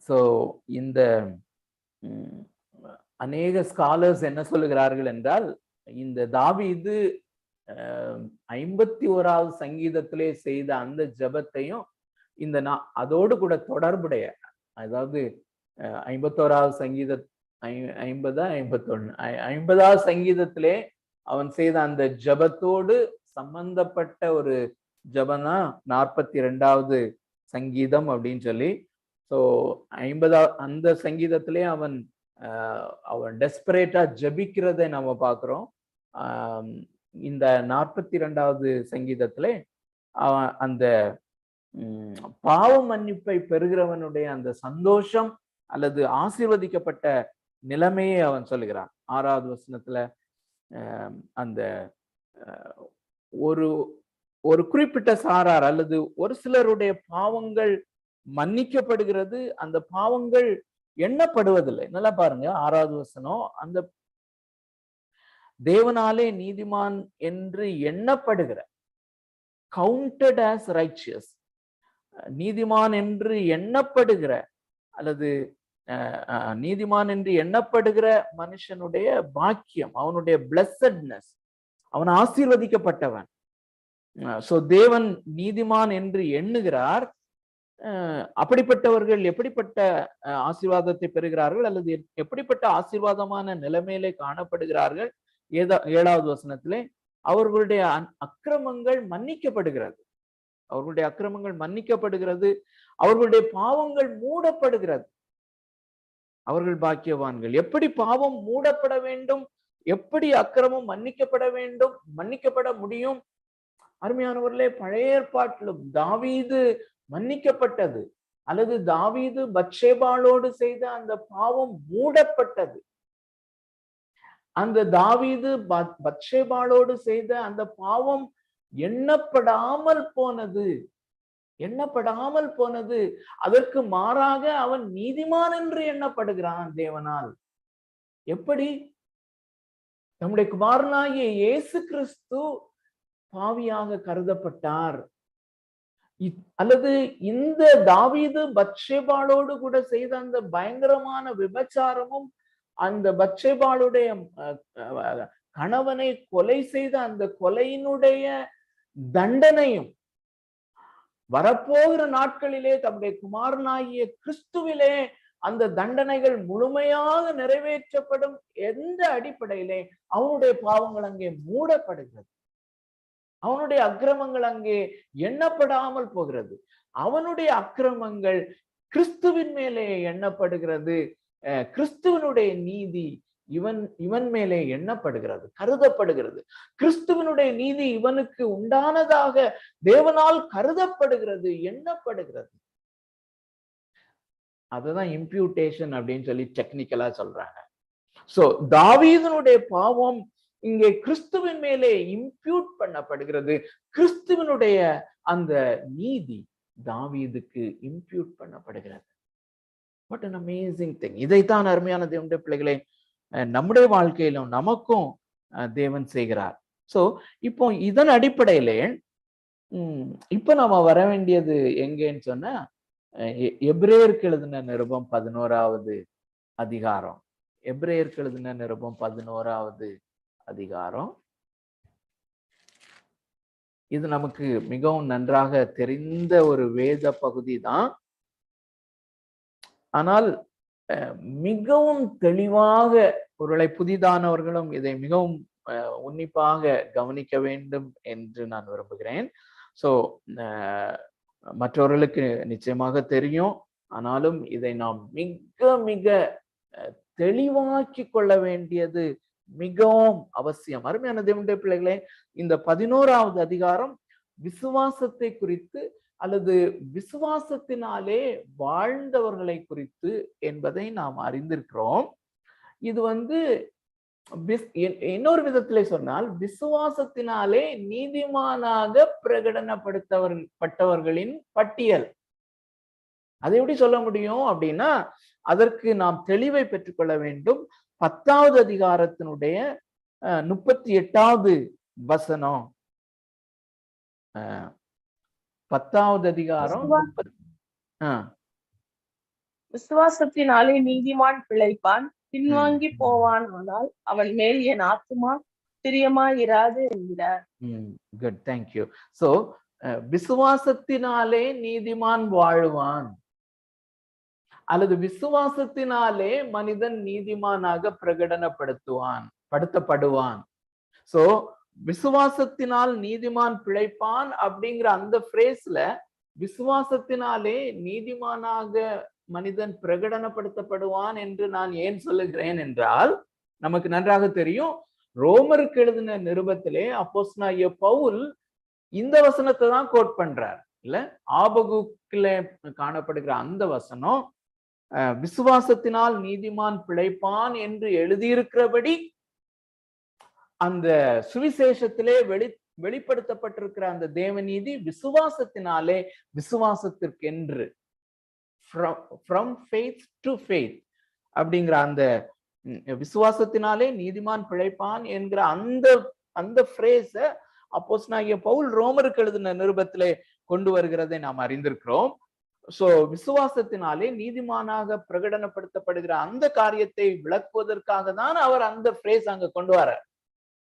சோ இந்த அநேக ஸ்காலர்ஸ் என்ன சொல்லுகிறார்கள் என்றால், இந்த தாவீது 51வது சங்கீதத்திலே செய்த அந்த ஜெபத்தையும் அதோடு கூட தொடர்புடைய, அதாவது 51வது சங்கீத 50வது சங்கீதத்திலே அவன் செய்த அந்த ஜெபத்தோடு சம்பந்தப்பட்ட ஒரு ஜெபம்தான் 42வது சங்கீதம் அப்படின்னு சொல்லி. ஸோ 50வது அந்த சங்கீதத்திலே அவன் டெஸ்பரேட்டா ஜெபிக்கிறதை நம்ம பார்க்கிறோம். இந்த 42வது சங்கீதத்திலே அவன் அந்த பாவ மன்னிப்பை பெறுகிறவனுடைய அந்த சந்தோஷம் அல்லது ஆசீர்வதிக்கப்பட்ட நிலைமையை அவன் சொல்லுகிறான். 6வது வசனத்துல அந்த ஒரு குறிப்பிட்ட சாரார் அல்லது ஒரு சிலருடைய பாவங்கள் மன்னிக்கப்படுகிறது, அந்த பாவங்கள் எண்ணப்படுவதில்லை. நல்லா பாருங்க 6வது வசனம், அந்த தேவனாலே நீதிமான் என்று எண்ணப்படுகிற, கவுண்டட் ஆஸ் ரைச்சியஸ், நீதிமான் என்று எண்ணப்படுகிற அல்லது நீதிமான் என்று எண்ணப்படுகிற மனுஷனுடைய பாக்கியம், அவனுடைய பிளஸட்னஸ், அவன் ஆசீர்வதிக்கப்பட்டவன். சோ தேவன் நீதிமான் என்று எண்ணுகிறார். அப்படிப்பட்டவர்கள் எப்படிப்பட்ட ஆசீர்வாதத்தை பெறுகிறார்கள் அல்லது எப்படிப்பட்ட ஆசீர்வாதமான நிலைமையிலே காணப்படுகிறார்கள்? 7வது வசனத்திலே அவர்களுடைய அக்கிரமங்கள் மன்னிக்கப்படுகிறது, அவர்களுடைய அக்கிரமங்கள் மன்னிக்கப்படுகிறது, அவர்களுடைய பாவங்கள் மூடப்படுகிறது, அவர்கள் பாக்கியவான்கள். எப்படி பாவம் மூடப்பட வேண்டும், எப்படி அக்கிரமம் மன்னிக்கப்பட வேண்டும், மன்னிக்கப்பட முடியும்? அருமையானவர்களே, பழைய ஏற்பாட்டிலும் தாவீது மன்னிக்கப்பட்டது அல்லது தாவீது பத்ஷேபாளோடு செய்த அந்த பாவம் மூடப்பட்டது. அந்த தாவீது பத்ஷேபாளோடு செய்த அந்த பாவம் எண்ணப்படாமல் போனது. எண்ணப்படாமல் போனது. அதற்கு மாறாக அவன் நீதிமான் என்று எண்ணப்படுகிறான் தேவனால். எப்படி? நம்முடைய குமாரனாகிய இயேசு கிறிஸ்து பாவியாக கருதப்பட்டார். அல்லது இந்த தாவீது பத்ஷேபாளோடு கூட செய்த அந்த பயங்கரமான விபச்சாரமும், அந்த பத்ஷேபாளுடைய கணவனை கொலை செய்த அந்த கொலையினுடைய தண்டனையும் வரப்போகிற நாட்களிலே தம்முடைய குமாரனாகிய கிறிஸ்துவிலே அந்த தண்டனைகள் முழுமையாக நிறைவேற்றப்படும் எந்த அடிப்படையிலே அவனுடைய பாவங்கள் அங்கே மூடப்படுகிறது, அவனுடைய அக்கிரமங்கள் அங்கே எண்ணப்படாமல் போகிறது. அவனுடைய அக்கிரமங்கள் கிறிஸ்துவின் மேலே எண்ணப்படுகிறது. கிறிஸ்துவனுடைய நீதி இவன் மேலே எண்ணப்படுகிறது, கருதப்படுகிறது. கிறிஸ்துவனுடைய நீதி இவனுக்கு உண்டானதாக தேவனால் கருதப்படுகிறது, எண்ணப்படுகிறது. அதுதான் இம்ப்யூட்டேஷன் அப்படின்னு சொல்லி டெக்னிக்கலா சொல்றாங்க. சோ தாவீதனுடைய பாவம் இங்கே கிறிஸ்துவின் மேலே இம்ப்யூட் பண்ணப்படுகிறது. கிறிஸ்துவனுடைய அந்த நீதி தாவீதுக்கு இம்ப்யூட் பண்ணப்படுகிறது. What an amazing thing. இதைத்தான் அருமையான தேவனுடைய பிள்ளைகளே நம்முடைய வாழ்க்கையிலும் நமக்கும் தேவன் செய்கிறார். சோ இப்போ இதன் அடிப்படையிலே இப்ப நாம வர வேண்டியது எங்கேன்னு சொன்னா எபிரேயருக்கு எழுதின நிருபம் 11வது அதிகாரம். எபிரேயருக்கு எழுதின நிருபம் 11வது அதிகாரம். இது நமக்கு மிகவும் நன்றாக தெரிந்த ஒரு வேத பகுதி தான். ஆனால் மிகவும் தெளிவாக ஒருவேளை புதிதானவர்களும் இதை மிகவும் உன்னிப்பாக கவனிக்க வேண்டும் என்று நான் விரும்புகிறேன். சோ மற்றவர்களுக்கு நிச்சயமாக தெரியும், ஆனாலும் இதை நாம் மிக மிக தெளிவாக்கி கொள்ள வேண்டியது மிகவும் அவசியம். அருமையான தேவனுடைய பிள்ளைகளே, இந்த 11வது அதிகாரம் விசுவாசத்தை குறித்து அல்லது விசுவாசத்தினாலே வாழ்ந்தவர்களை குறித்து என்பதை நாம் அறிந்திருக்கிறோம். இது இன்னொரு விதத்திலே சொன்னால் விசுவாசத்தினாலே நீதிமானாக பிரகடனப்படுத்தப்பட்டவர்களின் பட்டியல். அதை எப்படி சொல்ல முடியும் அப்படின்னா, அதற்கு நாம் தெளிவை பெற்றுக்கொள்ள வேண்டும். 10வது அதிகாரத்தினுடைய 38வது வசனம். 10வது அதிகாரம் விசுவாசத்தினாலே நீதிமான் பிழைப்பான், பின்வாங்கி போவான், ஆனால் அவன் மேல் என் ஆத்துமா பிரியமாயிராது என்கிறார். Good, thank you. சோ விசுவாசத்தினாலே நீதிமான் வாழ்வான் அல்லது விசுவாசத்தினாலே மனிதன் நீதிமானாக படுத்தப்படுவான். சோ விசுவாசத்தினால் நீதிமான் பிழைப்பான் அப்படிங்கிற அந்த பிரேஸ்ல விசுவாசத்தினாலே நீதிமானாக மனிதன் பிரகடனப்படுத்தப்படுவான் என்று நான் ஏன் சொல்லுகிறேன் என்றால், நமக்கு நன்றாக தெரியும் ரோமருக்கு எழுதின நிருபத்திலே அப்போஸ்தலனாகிய பவுல் இந்த வசனத்தை தான் கோட் பண்றார் இல்ல. ஆபகுக்கில காணப்படுகிற அந்த வசனம் விசுவாசத்தினால் நீதிமான் பிழைப்பான் என்று எழுதியிருக்கிறபடி அந்த சுவிசேஷத்திலே வெளிப்படுத்தப்பட்டிருக்கிற அந்த தேவநீதி விசுவாசத்தினாலே விசுவாசத்திற்கென்று from faith to faith அப்படிங்கிற அந்த விசுவாசத்தினாலே நீதிமான் பிழைப்பான் என்கிற அந்த பிரேஸ அப்போஸ்தலனாகிய பவுல் ரோமருக்கு எழுதின நிருபத்திலே கொண்டு வருகிறதை நாம் அறிந்திருக்கிறோம். சோ விசுவாசத்தினாலே நீதிமானாக பிரகடனப்படுத்தப்படுகிற அந்த காரியத்தை விளக்குவதற்காக தான் அவர் அந்த பிரேஸ் அங்க கொண்டு வரார்.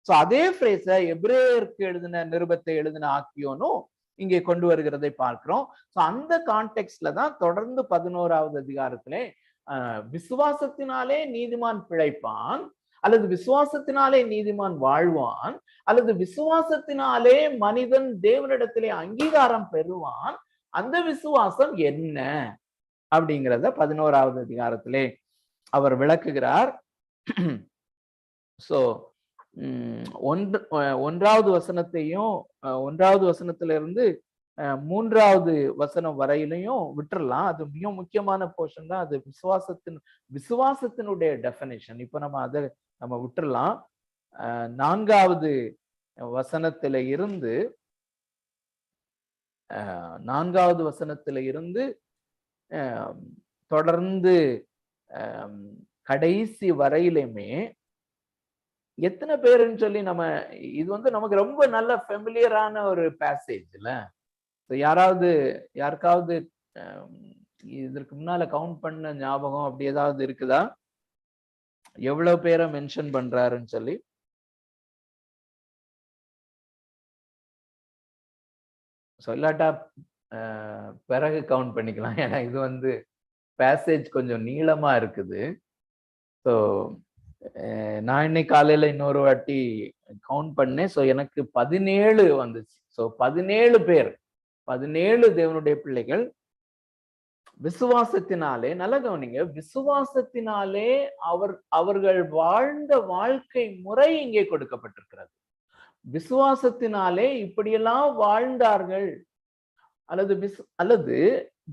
சோ அதே பிரேஸ எபிரேயருக்கு எழுதின நிருபத்தை எழுதின ஆக்கியோனும் இங்கே கொண்டு வருகிறதை பார்க்கிறோம். சோ அந்த கான்டெக்ட்ல தான் தொடர்ந்து 11வது அதிகாரத்திலே விசுவாசத்தினாலே நீதிமான் பிழைப்பான் அல்லது விசுவாசத்தினாலே நீதிமான் வாழ்வான் அல்லது விசுவாசத்தினாலே மனிதன் தேவனிடத்திலே அங்கீகாரம் பெறுவான். அந்த விசுவாசம் என்ன அப்படிங்கிறத 11வது அதிகாரத்திலே அவர் விளக்குகிறார். சோ 1வது வசனத்தையும் 1வது வசனத்திலிருந்து 3வது வசனம் வரையிலையும் விட்டுறலாம். அது மிக முக்கியமான போர்ஷன் தான். அது விசுவாசத்தினுடைய டெஃபினிஷன். இப்ப நம்ம விட்டுறலாம். 4வது வசனத்தில இருந்து 4வது வசனத்துல இருந்து தொடர்ந்து கடைசி வரையிலுமே எத்தனை பேருன்னு சொல்லி நம்ம இது வந்து நமக்கு ரொம்ப நல்ல ஃபெமிலியரான ஒரு பேசேஜ்ல யாருக்காவது இதற்கு முன்னால கவுண்ட் பண்ண ஞாபகம் அப்படி ஏதாவது இருக்குதா? எவ்வளவு பேரை மென்ஷன் பண்றாருன்னு சொல்லி? சொல்லாட்டா பிறகு கவுண்ட் பண்ணிக்கலாம். ஏன்னா இது வந்து பேசேஜ் கொஞ்சம் நீளமா இருக்குது. ஸோ நான் இன்னைக்கு காலையில இன்னொரு வாட்டி கவுண்ட் பண்ணேன். ஸோ எனக்கு 17 வந்துச்சு. ஸோ 17 பேர், 17 தேவனுடைய பிள்ளைகள் விசுவாசத்தினாலே, நல்ல கவனிங்க, விசுவாசத்தினாலே அவர்கள் வாழ்ந்த வாழ்க்கை முறை இங்கே கொடுக்கப்பட்டிருக்கிறது. விசுவாசத்தினாலே இப்படியெல்லாம் வாழ்ந்தார்கள், அல்லது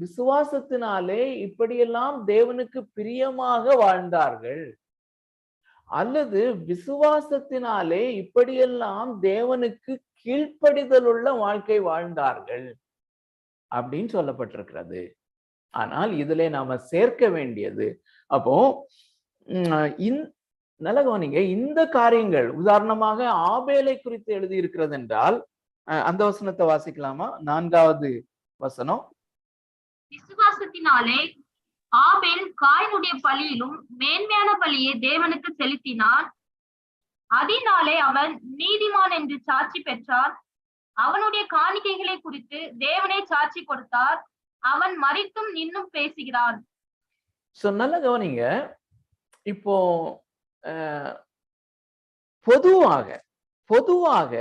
விசுவாசத்தினாலே இப்படியெல்லாம் தேவனுக்கு பிரியமாக வாழ்ந்தார்கள், அல்லது விசுவாசத்தினாலே இப்படியெல்லாம் தேவனுக்கு கீழ்ப்படிதல் உள்ள வாழ்க்கை வாழ்ந்தார்கள் அப்படின்னு சொல்லப்பட்டிருக்கிறது. ஆனால் இதுல நாம சேர்க்க வேண்டியது, அப்போ நல்ல கவனிங்க, இந்த காரியங்கள் உதாரணமாக ஆபேலை குறித்து எழுதி இருக்கிறது என்றால் அந்த வசனத்தை வாசிக்கலாமா? 4வது வசனம். விசுவாசத்தினாலே ஆபேல் காயினுடைய பலியிலும் மேன்மையான பலியை தேவனுக்கு செலுத்தினான், அதனாலே அவன் நீதிமான் என்று சாட்சி பெற்றான். அவனுடைய காணிக்கைகளை குறித்து தேவனே சாட்சி கொடுத்தார், அவன் மரித்தும் இன்னும் பேசுகிறான். சோ நல்ல கவனிங்க, இப்போ பொதுவாக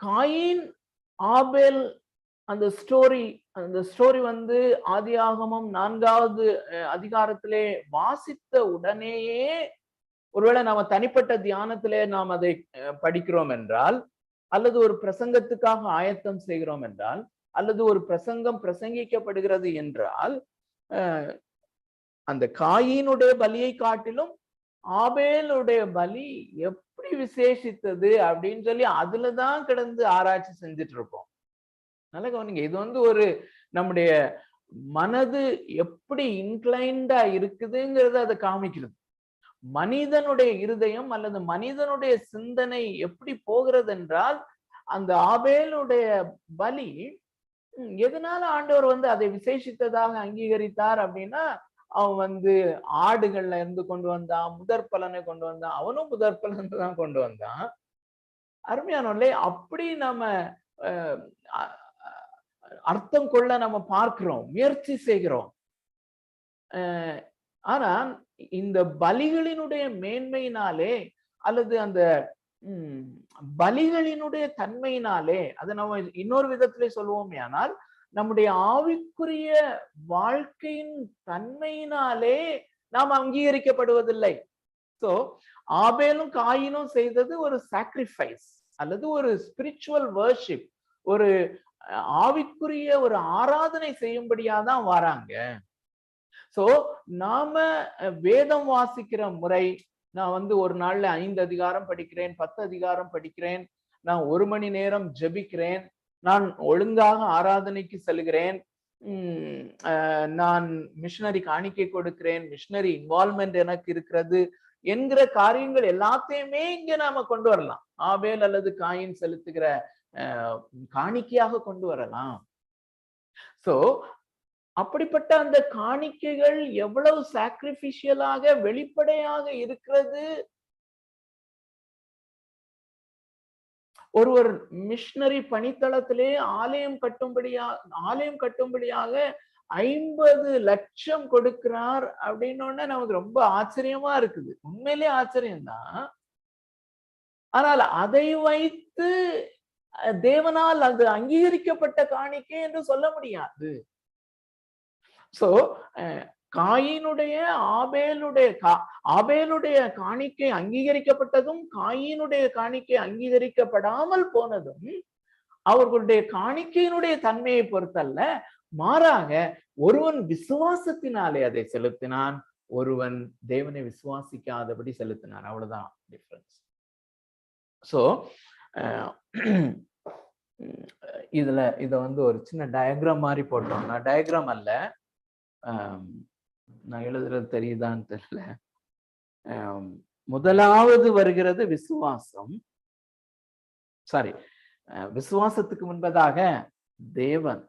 காயின் ஆபேல் அந்த ஸ்டோரி வந்து ஆதியாகமம் 4வது அதிகாரத்திலே வாசித்த உடனேயே, ஒருவேளை நாம தனிப்பட்ட தியானத்திலே நாம் அதை படிக்கிறோம் என்றால், அல்லது ஒரு பிரசங்கத்துக்காக ஆயத்தம் செய்கிறோம் என்றால், அல்லது ஒரு பிரசங்கம் பிரசங்கிக்கப்படுகிறது என்றால், அந்த காயினுடைய பலியை காட்டிலும் ஆபேலுடைய பலி எப்படி விசேஷித்தது அப்படின்னு சொல்லி அதுலதான் கிடந்து ஆராய்ச்சி செஞ்சுட்டு இருப்போம். நல்ல கவனிங்க, இது வந்து ஒரு நம்முடைய மனது எப்படி இன்க்ளைண்டா இருக்குதுங்கிறத அதை காமிக்கிறது. மனிதனுடைய இருதயம் அல்லது மனிதனுடைய சிந்தனை எப்படி போகிறது என்றால், அந்த ஆபேலுடைய பலி எதனால ஆண்டவர் வந்து அதை விசேஷித்ததாக அங்கீகரித்தார் அப்படின்னா, அவன் வந்து ஆடுகள்ல இருந்து கொண்டு வந்தான், முதற் பலனை கொண்டு வந்தான், அவனும் முதற் பலன் தான் கொண்டு வந்தான். அருமையானவர்களே, அப்படி நம்ம அர்த்தம் கொள்ள நம்ம பார்க்கிறோம், முயற்சி செய்கிறோம். ஆனா இந்த பலிகளினுடைய மேன்மையினாலே அல்லது அந்த பலிகளினுடைய தன்மையினாலே, அதை நம்ம இன்னொரு விதத்திலே சொல்லுவோம், ஆனால் நம்முடைய ஆவிக்குரிய வாழ்க்கையின் தன்மையினாலே நாம் அங்கீகரிக்கப்படுவதில்லை. சோ ஆபேலும் காயினும் செய்தது ஒரு சாக்ரிஃபைஸ் அல்லது ஒரு ஸ்பிரிச்சுவல் வர்ஷிப், ஒரு ஆவிக்குரிய ஒரு ஆராதனை செய்யும்படியாதான் வராங்க. சோ நாம வேதம் வாசிக்கிற முறை, நான் வந்து ஒரு நாள்ல 5 அதிகாரம் படிக்கிறேன், 10 அதிகாரம் படிக்கிறேன், நான் 1 மணி நேரம் ஜெபிக்கிறேன், நான் ஒழுங்காக ஆராதனைக்கு செல்கிறேன், நான் மிஷனரி காணிக்கை கொடுக்கிறேன், மிஷனரி இன்வால்வ்மெண்ட் எனக்கு இருக்கிறது என்கிற காரியங்கள் எல்லாத்தையுமே இங்க நாம கொண்டு வரலாம். ஆபேல் அல்லது காயின் செலுத்துகிற காணிக்கையாக கொண்டு வரலாம். சோ அப்படிப்பட்ட அந்த காணிக்கைகள் எவ்வளவு சாக்ரிபிஷியலாக வெளிப்படையாக இருக்கிறது. ஒருவர் மிஷனரி பணித்தளத்திலே ஆலயம் கட்டும்படியாக 50 லட்சம் கொடுக்கிறார் அப்படின்னோடனே நமக்கு ரொம்ப ஆச்சரியமா இருக்குது. உண்மையிலே ஆச்சரியம்தான். ஆனால் அதை வைத்து தேவனால் அது அங்கீகரிக்கப்பட்ட காணிக்கை என்று சொல்ல முடியாது. சோ காயினுடைய ஆபேலுடைய காணிக்கை அங்கீகரிக்கப்பட்டதும் காயினுடைய காணிக்கை அங்கீகரிக்கப்படாமல் போனதும் அவர்களுடைய காணிக்கையினுடைய தன்மையை பொறுத்தல்ல, மாறாக ஒருவன் விசுவாசத்தினாலே அதை செலுத்தினான், ஒருவன் தேவனை விசுவாசிக்காதபடி செலுத்தினான். அவ்வளவுதான் டிஃபரன்ஸ். சோ இதை வந்து ஒரு சின்ன டயக்ராம் மாதிரி போட்டோம்னா, டயக்ராம் அல்ல, நான் எழுதுறது தெரியுதான்னு தெரியல. முதலாவது வருகிறது விசுவாசம். சாரி, விசுவாசத்துக்கு முன்பதாக தேவன்.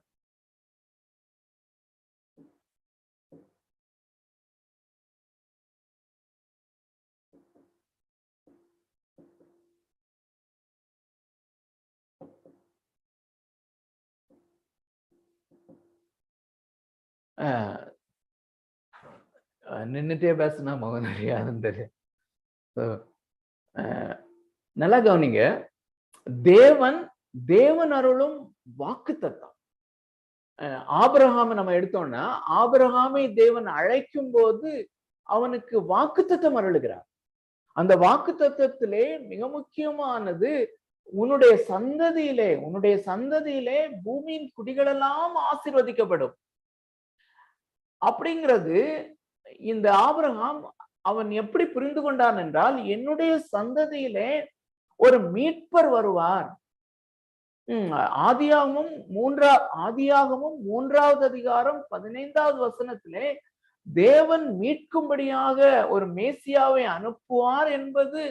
நின்னுட்டே பேசுனா முகம் தெரியாதுன்னு தெரியும். நல்லா கவனிங்க. தேவன் அருளும் வாக்குத்தத்தம். ஆபிரகாமை நம்ம எடுத்தோம்னா, ஆபிரகாமை தேவன் அழைக்கும் போது அவனுக்கு வாக்குத்தத்தம் அருளுகிறார். அந்த வாக்குத்தத்தத்திலே மிக முக்கியமானது, உன்னுடைய சந்ததியிலே பூமியின் குடிகளெல்லாம் ஆசீர்வதிக்கப்படும் அப்படிங்கிறது. இந்த ஆபிரகாம் அவன் எப்படி புரிந்து கொண்டான் என்றால், என்னுடைய சந்ததியிலே ஒரு மீட்பர் வருவார். ஆதியாகமும் 3வது அதிகாரம் 15வது வசனத்திலே தேவன் மீட்கும்படியாக ஒரு மேசியாவை அனுப்புவார் என்பது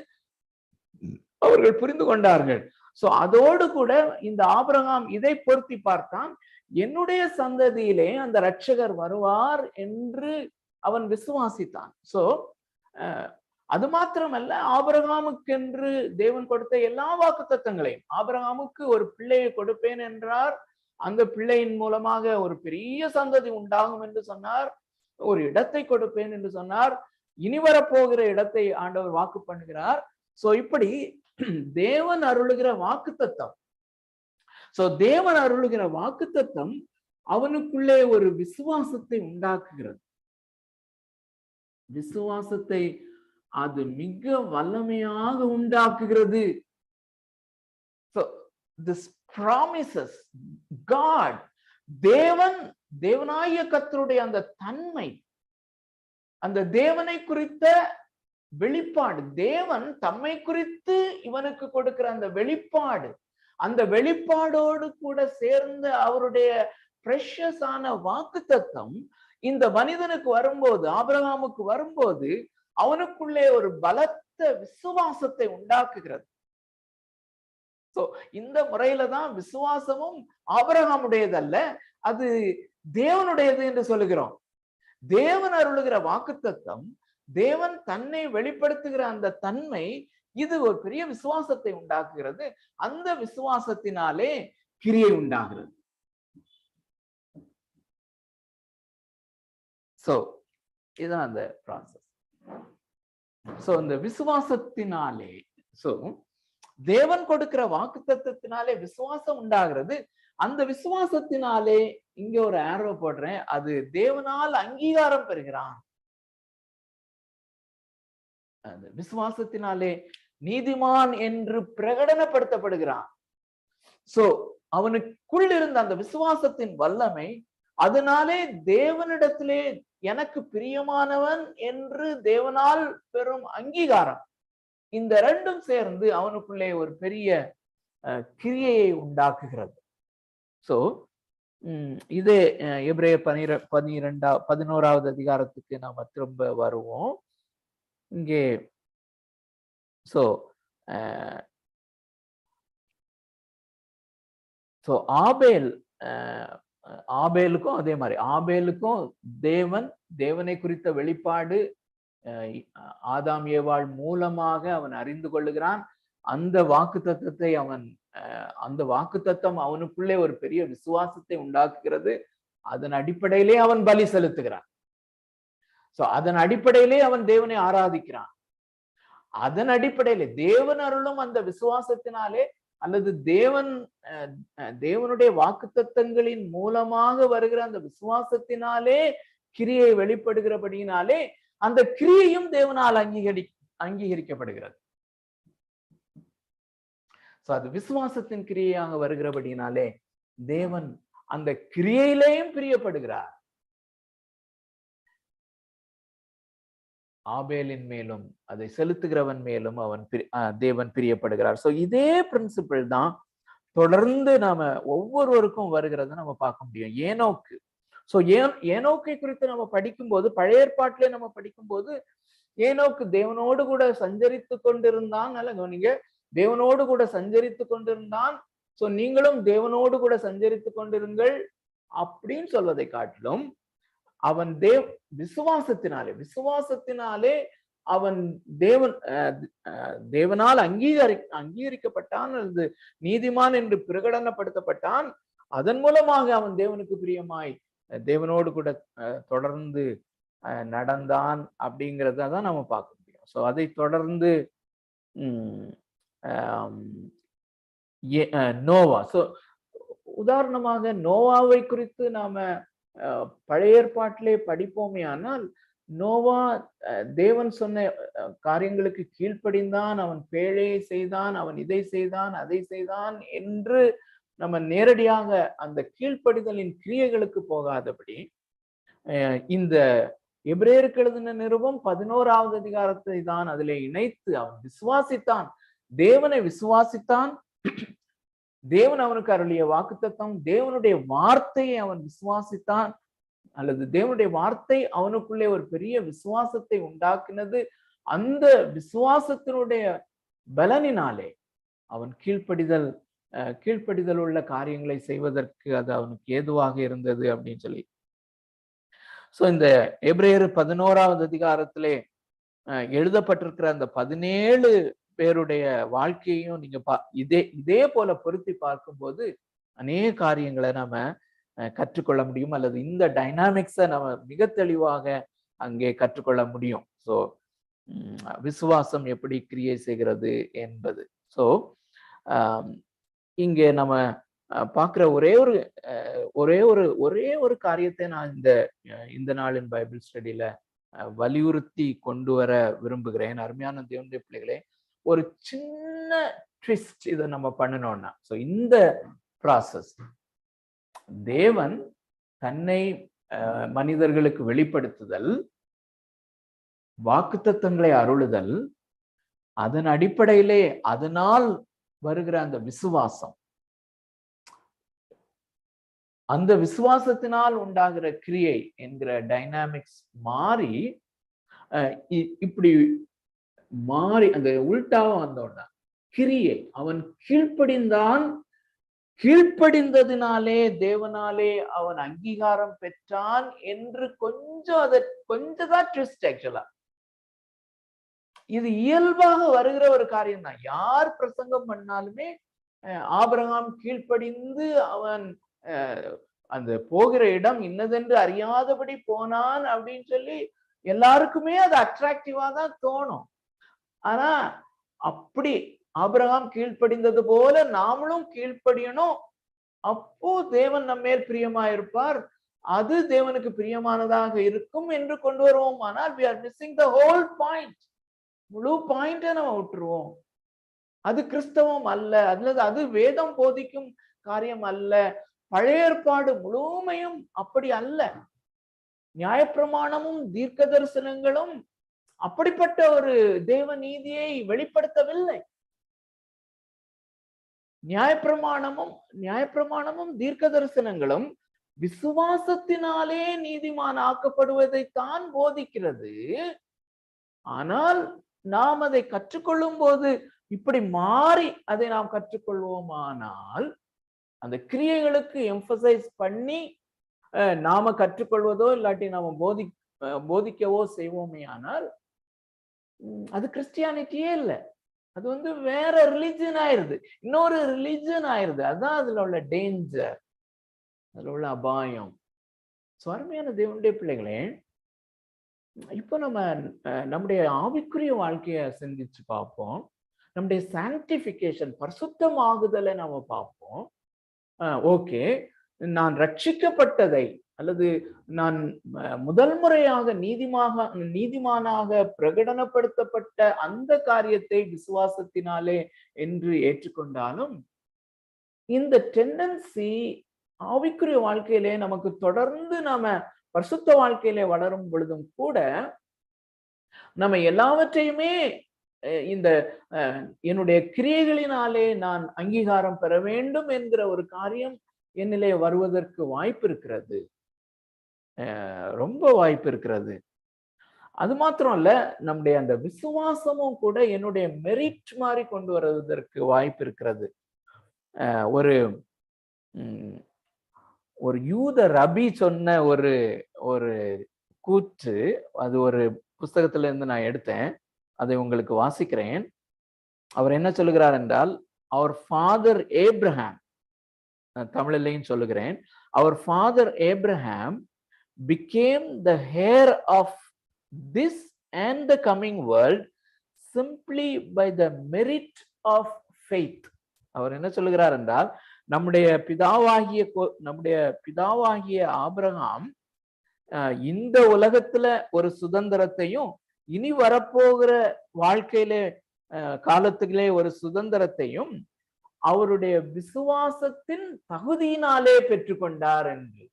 அவர்கள் புரிந்து கொண்டார்கள். சோ அதோடு கூட இந்த ஆபிரகாம் இதை பொருத்தி பார்த்தான், என்னுடைய சந்ததியிலே அந்த இரட்சகர் வருவார் என்று அவன் விசுவாசித்தான். சோ அது மாத்திரமல்ல, ஆபிரகாமுக்கென்று தேவன் கொடுத்த எல்லா வாக்குத்தத்தங்களையும், ஆபிரகாமுக்கு ஒரு பிள்ளையை கொடுப்பேன் என்றார், அந்த பிள்ளையின் மூலமாக ஒரு பெரிய சந்ததி உண்டாகும் என்று சொன்னார், ஒரு இடத்தை கொடுப்பேன் என்று சொன்னார், இனி வரப்போகிற இடத்தை ஆண்டவர் வாக்கு பண்ணுகிறார். சோ இப்படி தேவன் அருளுகிற வாக்குத்தத்தம். சோ தேவன் அருளுகிற வாக்குத்தத்தம் அவனுக்குள்ளே ஒரு விசுவாசத்தை உண்டாக்குகிறது. விசுவாசத்தை அது மிக வல்லமையாக உண்டாக்குகிறது. So this promises God, தேவனாகிய கர்த்தருடைய அந்த தன்மை, அந்த தேவனை குறித்த வெளிப்பாடு, தேவன் தம்மை குறித்து இவனுக்கு கொடுக்கிற அந்த வெளிப்பாடு, அந்த வெளிப்பாடோடு கூட சேர்ந்த அவருடைய பிரஷஸ் ஆன வாக்குத்தத்தம் இந்த மனிதனுக்கு வரும்போது, ஆபிரகாமுக்கு வரும்போது, அவனுக்குள்ளே ஒரு பலத்த விசுவாசத்தை உண்டாக்குகிறது. சோ இந்த முறையில தான் விசுவாசமும் ஆபிரகாமுடையதல்ல, அது தேவனுடையது என்று சொல்லுகிறோம். தேவன் அருளுகிற வாக்குத்தத்தம், தேவன் தன்னை வெளிப்படுத்துகிற அந்த தன்மை, இது ஒரு பெரிய விசுவாசத்தை உண்டாக்குகிறது. அந்த விசுவாசத்தினாலே கிரியை உண்டாகிறது. சோ இதுதான் அந்த ப்ராசஸ். சோ இந்த விசுவாசத்தினாலே, சோ தேவன் கொடுக்கிற வாக்குத்தத்தத்தினாலே விசுவாசம் உண்டாகிறது. அந்த விசுவாசத்தினாலே இங்க ஒரு ஆரோ போடுறேன், அது தேவனால் அங்கீகாரம் பெறுகிறான். அந்த விசுவாசத்தினாலே நீதிமான் என்று பிரகடனப்படுத்தப்படுகிறான். சோ அவனுக்குள் இருந்த அந்த விசுவாசத்தின் வல்லமை, அதனாலே தேவனிடத்திலே எனக்கு பிரியமானவன் என்று தேவனால் பெறும் அங்கீகாரம், இந்த ரெண்டும் சேர்ந்து அவனுக்குள்ளே ஒரு பெரிய கிரியையை உண்டாக்குகிறது. சோ இது எபிரேயர் 11வது அதிகாரத்துக்கு நாம திரும்ப வருவோம். இங்கே சோ ஆபேலுக்கும் அதே மாதிரி, ஆபேலுக்கும் தேவனை குறித்த வெளிப்பாடு ஆதாம் ஏவாள் மூலமாக அவன் அறிந்து கொள்ளுகிறான். அந்த வாக்குத்தத்தத்தை அந்த வாக்குத்தத்தம் அவனுக்குள்ளே ஒரு பெரிய விசுவாசத்தை உண்டாக்குகிறது. அதன் அடிப்படையிலே அவன் பலி செலுத்துகிறான். சோ அதன் அடிப்படையிலே அவன் தேவனை ஆராதிக்கிறான். அதன் அடிப்படையிலே தேவன் அருளும் அந்த விசுவாசத்தினாலே, அல்லது தேவனுடைய வாக்குத்தத்தங்களின் மூலமாக வருகிற அந்த விசுவாசத்தினாலே கிரியை வெளிப்படுகிறபடியினாலே அந்த கிரியையும் தேவனால் அங்கீகரிக்கப்படுகிறது. அது விசுவாசத்தின் கிரியையாக வருகிறபடியினாலே தேவன் அந்த கிரியையிலேயும் பிரியப்படுகிறார். ஆபேலின் மேலும் அதை செலுத்துகிறவன் மேலும் தேவன் பிரியப்படுகிறார். சோ இதே பிரின்சிபிள் தான் தொடர்ந்து நாம ஒவ்வொருவருக்கும் வருகிறத நம்ம பார்க்க முடியும். ஏனோக்கு, சோ ஏனோக்கை குறித்து நம்ம படிக்கும்போது, பழைய ஏற்பாட்டிலே நம்ம படிக்கும்போது, ஏனோக்கு தேவனோடு கூட சஞ்சரித்து கொண்டிருந்தான். நல்ல கவனிங்க, தேவனோடு கூட சஞ்சரித்து கொண்டிருந்தான். சோ நீங்களும் தேவனோடு கூட சஞ்சரித்து கொண்டிருங்கள் அப்படின்னு சொல்வதை காட்டிலும், அவன் விசுவாசத்தினாலே அவன் தேவனால் அங்கீகரிக்கப்பட்டான், அல்லது நீதிமான் என்று பிரகடனப்படுத்தப்பட்டான். அதன் மூலமாக அவன் தேவனுக்கு பிரியமாய் தேவனோடு கூட தொடர்ந்து நடந்தான் அப்படிங்கிறத தான் நம்ம பார்க்க முடியும். ஸோ அதை தொடர்ந்து நோவா. ஸோ உதாரணமாக நோவாவை குறித்து நாம பழைய ஏற்பாட்டிலே படிப்போமே ஆனால், நோவா தேவன் சொன்ன காரியங்களுக்கு கீழ்ப்படிந்தான், அவன் பேழையை செய்தான், அவன் இதை செய்தான், அதை செய்தான் என்று நம்ம நேரடியாக அந்த கீழ்ப்படிதலின் கிரியைகளுக்கு போகாதபடி, இந்த எபிரேயருக்கு எழுதின நிருபம் 11வது அதிகாரத்தை தான் அதிலே இணைத்து அவன் விசுவாசித்தான், தேவனை விசுவாசித்தான். தேவன் அவனுக்கு அருளிய வாக்குத்தத்தம், தேவனுடைய வார்த்தையை அவன் விசுவாசித்தான், அல்லது தேவனுடைய வார்த்தை அவனுக்குள்ளே ஒரு பெரிய விசுவாசத்தை உண்டாக்கினது. அந்த விசுவாசத்தினுடைய பலனினாலே அவன் கீழ்ப்படிதல் உள்ள காரியங்களை செய்வதற்கு அது அவனுக்கு ஏதுவாக இருந்தது அப்படின்னு சொல்லி. சோ இந்த எபிரேயர் 11வது அதிகாரத்திலே எழுதப்பட்டிருக்கிற அந்த 17 பேருடைய வாழ்க்கையையும் நீங்க இதே போல பொருத்தி பார்க்கும்போது அநேக காரியங்களை நாம கற்றுக்கொள்ள முடியும், அல்லது இந்த டைனாமிக்ஸை நம்ம மிக தெளிவாக அங்கே கற்றுக்கொள்ள முடியும். ஸோ விசுவாசம் எப்படி கிரியை செய்கிறது என்பது. ஸோ இங்கே நம்ம பார்க்குற ஒரே ஒரு காரியத்தை நான் இந்த நாளின் பைபிள் ஸ்டடியில வலியுறுத்தி கொண்டு வர விரும்புகிறேன். அருமையான தேவனுடைய பிள்ளைகளே, ஒரு சின்ன ட்விஸ்ட் இதை நம்ம பண்ணணும்னா, ஸோ இந்த ப்ராசஸ் தேவன் தன்னை மனிதர்களுக்கு வெளிப்படுத்துதல், வாக்குத்தத்தங்களை அருளுதல், அதன் அடிப்படையிலே அதனால் வருகிற அந்த விசுவாசம், அந்த விசுவாசத்தினால் உண்டாகிற கிரியை என்கிற டைனாமிக்ஸ் மாறி இப்படி மாறி அந்த உள்டாவா வந்தோன்னா கிரியை அவன் கீழ்ப்படிந்தான், கீழ்ப்படிந்ததினாலே தேவனாலே அவன் அங்கீகாரம் பெற்றான் என்று கொஞ்சம் தான் ட்விஸ்ட். ஆக்சுவலா இது இயல்பாக வருகிற ஒரு காரியம் தான். யார் பிரசங்கம் பண்ணாலுமே ஆபிரகாம் கீழ்ப்படிந்து அவன் அந்த போகிற இடம் இன்னதென்று அறியாதபடி போனான் அப்படின்னு சொல்லி எல்லாருக்குமே அது அட்ராக்டிவா தான் தோணும். ஆனா அப்படி ஆபிரகாம் கீழ்ப்படிந்தது போல நாமளும் கீழ்ப்படியணும், அப்போ தேவன் நம்மேல் பிரியமாயிருப்பார், அது தேவனுக்கு பிரியமானதாக இருக்கும் என்று கொண்டு வருவோம். ஆனால் we are missing the whole point. முழு பாயிண்ட நம்ம விட்டுருவோம். அது கிறிஸ்தவம் அல்ல, அல்லது அது வேதம் போதிக்கும் காரியம் அல்ல. பழைய ஏற்பாடு முழுமையும் அப்படி அல்ல. நியாயப்பிரமாணமும் தீர்க்க தரிசனங்களும் அப்படிப்பட்ட ஒரு தேவ நீதியை வெளிப்படுத்தவில்லை. நியாயப்பிரமாணமும் தீர்க்க தரிசனங்களும் விசுவாசத்தினாலே நீதிமான் ஆக்கப்படுவதைத்தான் போதிக்கிறது. ஆனால் நாம் அதை கற்றுக்கொள்ளும் போது இப்படி மாறி அதை நாம் கற்றுக்கொள்வோமானால், அந்த கிரியைகளுக்கு எம்பசைஸ் பண்ணி நாம கற்றுக்கொள்வதோ இல்லாட்டி நாம போதிக்கவோ செய்வோமே ஆனால் அது கிறிஸ்டியானிட்டியே இல்லை, அது வேற ரிலிஜன் ஆயிருது, இன்னொரு ரிலிஜன் ஆயிருது. அதுதான் அதுல உள்ள டேஞ்சர், அதுல உள்ள அபாயம். அருமையான தேவனுடைய பிள்ளைகளே, இப்போ நம்முடைய ஆவிக்குரிய வாழ்க்கைய சிந்திச்சு பார்ப்போம். நம்முடைய சாங்டிபிகேஷன், பரிசுத்தமாகுதலை நாம பார்ப்போம். ஓகே, நான் ரட்சிக்கப்பட்டதை அல்லது நான் முதல் முறையாக நீதிமானாக பிரகடனப்படுத்தப்பட்ட அந்த காரியத்தை விசுவாசத்தினாலே என்று ஏற்றுக்கொண்டாலும், இந்த டெண்டன்சி ஆவிக்குரிய வாழ்க்கையிலே நமக்கு தொடர்ந்து நாம பரிசுத்த வாழ்க்கையிலே வளரும் பொழுதும் கூட நம்ம எல்லாவற்றையுமே இந்த என்னுடைய கிரியைகளினாலே நான் அங்கீகாரம் பெற வேண்டும் என்கிற ஒரு காரியம் என்னிலே வருவதற்கு வாய்ப்பு இருக்கிறது, ரொம்ப வாய்ப்பு இருக்கிறது. அது மாத்திரம் இல்ல, நம்முடைய அந்த விசுவாசமும் கூட என்னுடைய மெரிட் மாதிரி கொண்டு வருவதற்கு வாய்ப்பு இருக்கிறது. ஒரு ஒரு யூத ரபி சொன்ன ஒரு கூற்று, அது ஒரு புஸ்தகத்துல இருந்து நான் எடுத்தேன், அதை உங்களுக்கு வாசிக்கிறேன். அவர் என்ன சொல்லுகிறார் என்றால், அவர் ஃபாதர் ஏப்ரஹாம், தமிழிலையும் சொல்லுகிறேன், அவர் father Abraham became the heir of this and the coming world simply by the merit of faith. அவர் என்ன சொல்லுகிறார் என்றால், நம்முடைய பிதாவாகிய ஆபிரகாம் இந்த உலகத்துல ஒரு சுதந்திரத்தையும் இனி வரப்போகிற வாழ்க்கையிலே காலத்துக்குள்ளே ஒரு சுதந்திரத்தையும் அவருடைய விசுவாசத்தின் தகுதியினாலே பெற்றுக்கொண்டார் என்று.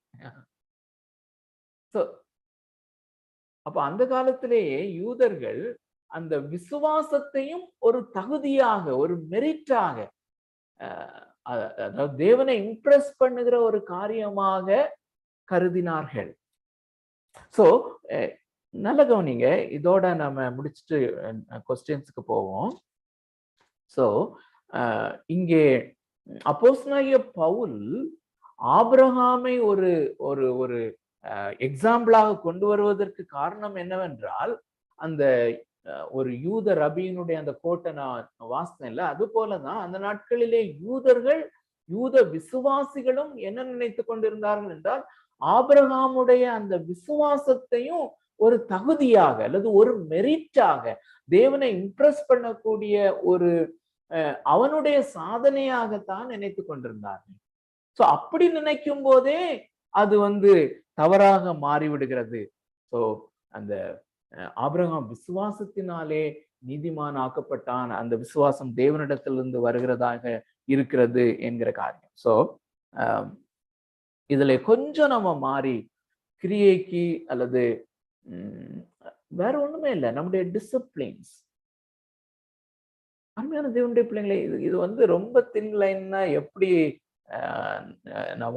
அப்ப அந்த காலத்திலேயே யூதர்கள் அந்த விசுவாசத்தையும் ஒரு தகுதியாக, ஒரு மெரிட்டாக, அதாவது தேவனை இம்ப்ரெஸ் பண்ணுகிற ஒரு காரியமாக கருதினார்கள். சோ நல்ல கவனிங்க, இதோட நம்ம முடிச்சுட்டு கொஸ்டின்ஸ்க்கு போவோம். சோ இங்கே அப்போஸ்தலனாகிய பவுல் ஆபிரகாமை ஒரு ஒரு ஒரு எக்ஸாம்பிளாக கொண்டு வருவதற்கு காரணம் என்னவென்றால், அந்த ஒரு யூத ரபியினுடைய அந்த கோட்டை நான் வாசித்தேன் இல்ல, அது போலதான் அந்த நாட்களிலே யூத விசுவாசிகளும் என்ன நினைத்து கொண்டிருந்தார்கள் என்றால், ஆபிரகாமுடைய அந்த விசுவாசத்தையும் ஒரு தகுதியாக அல்லது ஒரு மெரிட்டாக, தேவனை இம்ப்ரெஸ் பண்ணக்கூடிய ஒரு அவனுடைய சாதனையாகத்தான் நினைத்து கொண்டிருந்தார்கள். சோ அப்படி நினைக்கும் போதே அது தவறாக மாறிவிடுகிறது. சோ அந்த ஆபிரகாம் விசுவாசத்தினாலே நீதிமான் ஆக்கப்பட்டான், அந்த விசுவாசம் தேவனிடத்திலிருந்து வருகிறதாக இருக்கிறது என்கிற காரியம். சோ இதுல கொஞ்சம் நம்ம மாறி கிரியைக்கு அல்லது வேற ஒண்ணுமே இல்லை, நம்முடைய டிசிப்ளின்ஸ், அருமையான தேவனுடைய பிள்ளைங்களே, இது ரொம்ப தின் லைன்னா எப்படி நாம்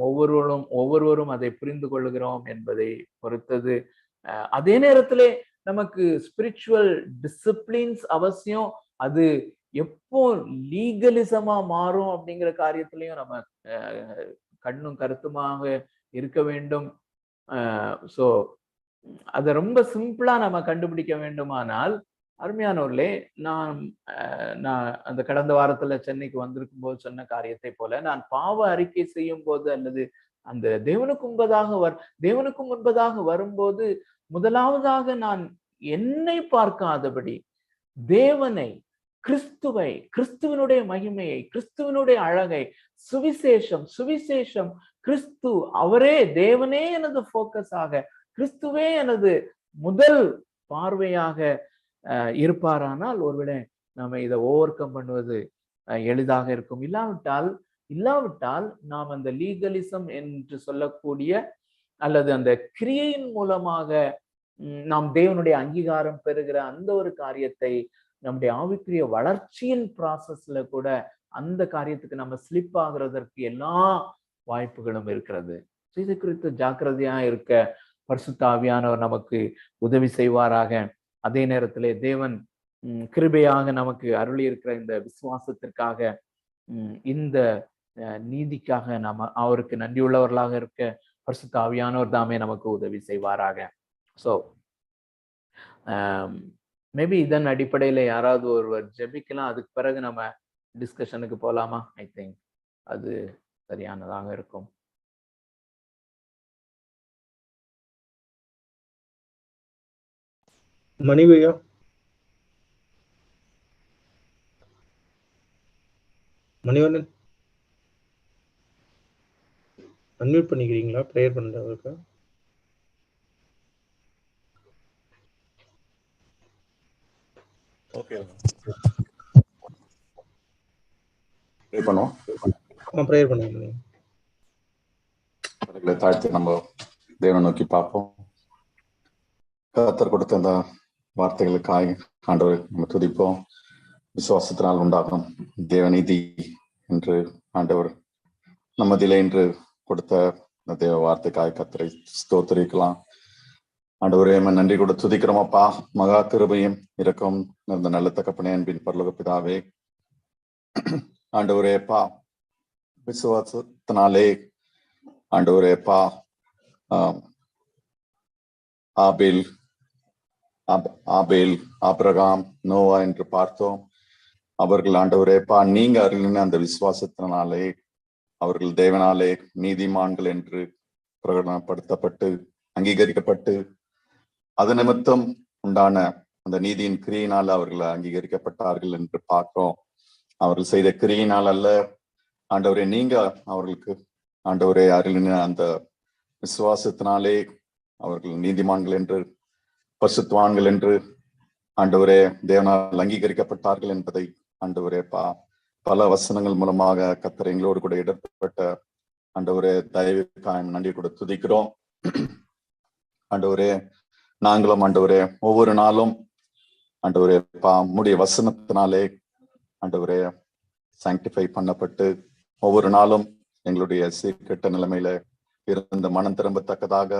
ஒவ்வொருவரும் அதை புரிந்து கொள்ளுகிறோம் என்பதை பொறுத்தது. அதே நேரத்திலே நமக்கு ஸ்பிரிச்சுவல் டிசிப்ளின்ஸ் அவசியம். அது எப்போ லீகலிசமா மாறும் அப்படிங்கிற காரியத்திலையும் நம்ம கண்ணும் கருத்துமாக இருக்க வேண்டும். சோ அதை ரொம்ப சிம்பிளா நம்ம கண்டுபிடிக்க வேண்டுமானால், அருமையானவர்களே, நான் அந்த கடந்த வாரத்துல சென்னைக்கு வந்திருக்கும் போது சொன்ன காரியத்தை போல, நான் பாவ அறிக்கை செய்யும் போது அல்லது அந்த தேவனுக்கு முன்பதாக வரும்போது, முதலாவதாக நான் என்னை பார்க்காதபடி தேவனை, கிறிஸ்துவை, கிறிஸ்துவனுடைய மகிமையை, கிறிஸ்துவனுடைய அழகை, சுவிசேஷம் கிறிஸ்து, அவரே தேவனே எனது போக்கஸாக, கிறிஸ்துவே எனது முதல் பார்வையாக இருப்பாரானால் ஒருவேளை நாம இதை ஓவர் கம் பண்ணுவது எளிதாக இருக்கும். இல்லாவிட்டால் நாம் அந்த லீகலிசம் என்று சொல்லக்கூடிய அல்லது அந்த கிரியையின் மூலமாக நாம் தேவனுடைய அங்கீகாரம் பெறுகிற அந்த ஒரு காரியத்தை நம்முடைய ஆவிக்குரிய வளர்ச்சியின் ப்ராசஸ்ல கூட அந்த காரியத்துக்கு நம்ம ஸ்லிப் ஆகுறதற்கு எல்லா வாய்ப்புகளும் இருக்கிறது. இது குறித்து ஜாக்கிரதையா இருக்க பரிசுத்த ஆவியானவர் நமக்கு உதவி செய்வாராக. அதே நேரத்திலே தேவன் கிருபையாக நமக்கு அருளி இருக்கிற இந்த விசுவாசத்திற்காக, இந்த நீதிக்காக நாம அவருக்கு நன்றியுள்ளவர்களாக இருக்க பரிசுத்த ஆவியானவர் தாமே நமக்கு உதவி செய்வாராக. ஸோ மேபி இதன் அடிப்படையில யாராவது ஒருவர் ஜெபிக்கலாம். அதுக்கு பிறகு நம்ம டிஸ்கஷனுக்கு போலாமா? ஐ திங்க் அது சரியானதாக இருக்கும். மணிவையா, மணிவண்ணன் அன்மியூட் பண்ணிக்கிறீங்களா? ப்ரேயர் பண்றவருக்கு. ஓகே, ப்ரே பண்ணுவோம். ப்ரேயர் பண்ணுங்க. தாழ்த்தி நம்ம தேவனை நோக்கி பார்ப்போம். கர்த்தர் கொடுத்த அந்த வார்த்தைகளுக்காக ஆண்டவரை நம்ம துதிப்போம். விசுவாசத்தினால் உண்டாகும் தேவநீதி என்று ஆண்டவர் நம்மதிலே என்று கொடுத்த இந்த தேவ வார்த்தைக்காய் கர்த்தரை ஸ்தோத்திரிக்கலாம். ஆண்டவரே நன்றி கூட துதிக்கிறோம் அப்பா. மகா கிருபையும் இரக்கம் இந்த நல்ல தகப்பனே, அன்பின் பரலோக பிதாவே, ஆண்டவரே அப்பா, விசுவாசத்தினாலே ஆண்டவரே அப்பா ஆபேல், ஆபிரகாம், நோவா என்று பார்த்தோம். அவர்கள் ஆண்டவரே அப்பா நீங்க அருளின அந்த விசுவாசத்தினாலே அவர்கள் தேவனாலே நீதிமான்கள் என்று பிரகடனப்படுத்தப்பட்டு அங்கீகரிக்கப்பட்டு அது நிமித்தம் உண்டான அந்த நீதியின் கிரியினால் அவர்கள் அங்கீகரிக்கப்பட்டார்கள் என்று பார்க்கிறோம். அவர்கள் செய்த கிரியினால் அல்ல ஆண்டவரே, நீங்க அவர்களுக்கு ஆண்டவரே அருளின அந்த விசுவாசத்தினாலே அவர்கள் நீதிமான்கள் என்று பரிசுத்தவான்கள் என்று ஆண்டவரே தேவனால் அங்கீகரிக்கப்பட்டார்கள் என்பதை ஆண்டவரே பல வசனங்கள் மூலமாக கர்த்தர் எங்களோடு கூட இடப்பட்ட ஆண்டவரே தயவுக்காக நன்றி கூட துதிக்கிறோம். ஆண்டவரே நாங்களும் ஆண்டவரே ஒவ்வொரு நாளும் ஆண்டவரே உம்முடைய வசனத்தினாலே ஆண்டவரே சாங்டிஃபை பண்ணப்பட்டு ஒவ்வொரு நாளும் எங்களுடைய சீர்கெட்ட நிலைமையில இருந்து மனம் திரும்பத்தக்கதாக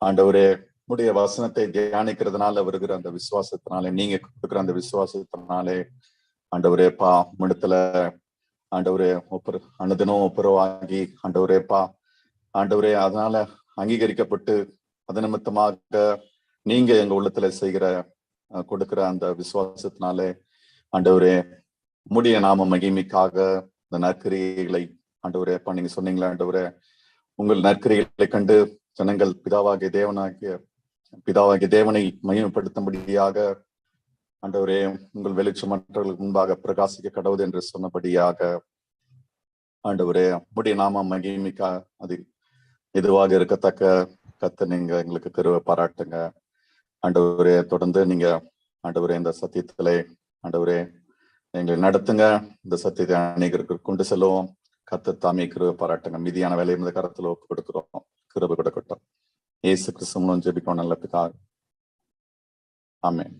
ஆண்டவரே உம்முடைய வசனத்தை தியானிக்கிறதுனால வருகிற அந்த விசுவாசத்தினாலே, நீங்க கொடுக்குற அந்த விசுவாசத்தினாலே ஆண்டவரே இடத்துல ஆண்டவரே அனுதினம் ஒப்புரவாகி ஆண்டவரே ஆண்டவரே அதனால அங்கீகரிக்கப்பட்டு அது நிமித்தமாக நீங்க எங்க உள்ளத்துல செய்கிற கொடுக்கிற அந்த விசுவாசத்தினாலே ஆண்டவரே உம்முடைய நாம மகிமைக்காக இந்த நற்கிரியைகளை ஆண்டவரே நீங்க சொன்னீங்களா ஆண்டவரே, உங்கள் நற்கிரியைகளை கண்டு ஜனங்கள் பிதாவாகிய தேவனை மகிமைப்படுத்தும்படியாக ஆண்டவரே உங்கள் வெளிச்சம் மற்றவர்களுக்கு முன்பாக பிரகாசிக்க கடவுது என்று சொன்னபடியாக ஆண்டவரே உம்முடைய நாம மகிமைக்கா அது எதுவாக இருக்கத்தக்க கர்த்தர் நீங்க எங்களுக்கு கிருபை பாராட்டுங்க ஆண்டவரே. தொடர்ந்து நீங்க ஆண்டவரே இந்த சத்தியத்திலே ஆண்டவரே எங்களை நடத்துங்க. இந்த சத்தியத்தை அநேகருக்கு கொண்டு செல்லுவோம். கர்த்தர் தாமே கிருபை பாராட்டுங்க. மீதியான வேலையை இந்த கரத்துல ஒப்பு கொடுக்கிறோம். கிருபை கொடுக்கட்டும். இயேசு கிறிஸ்து மூலம் ஜெபிக்கிறோம் நல்ல பிதாவே. ஆமென்.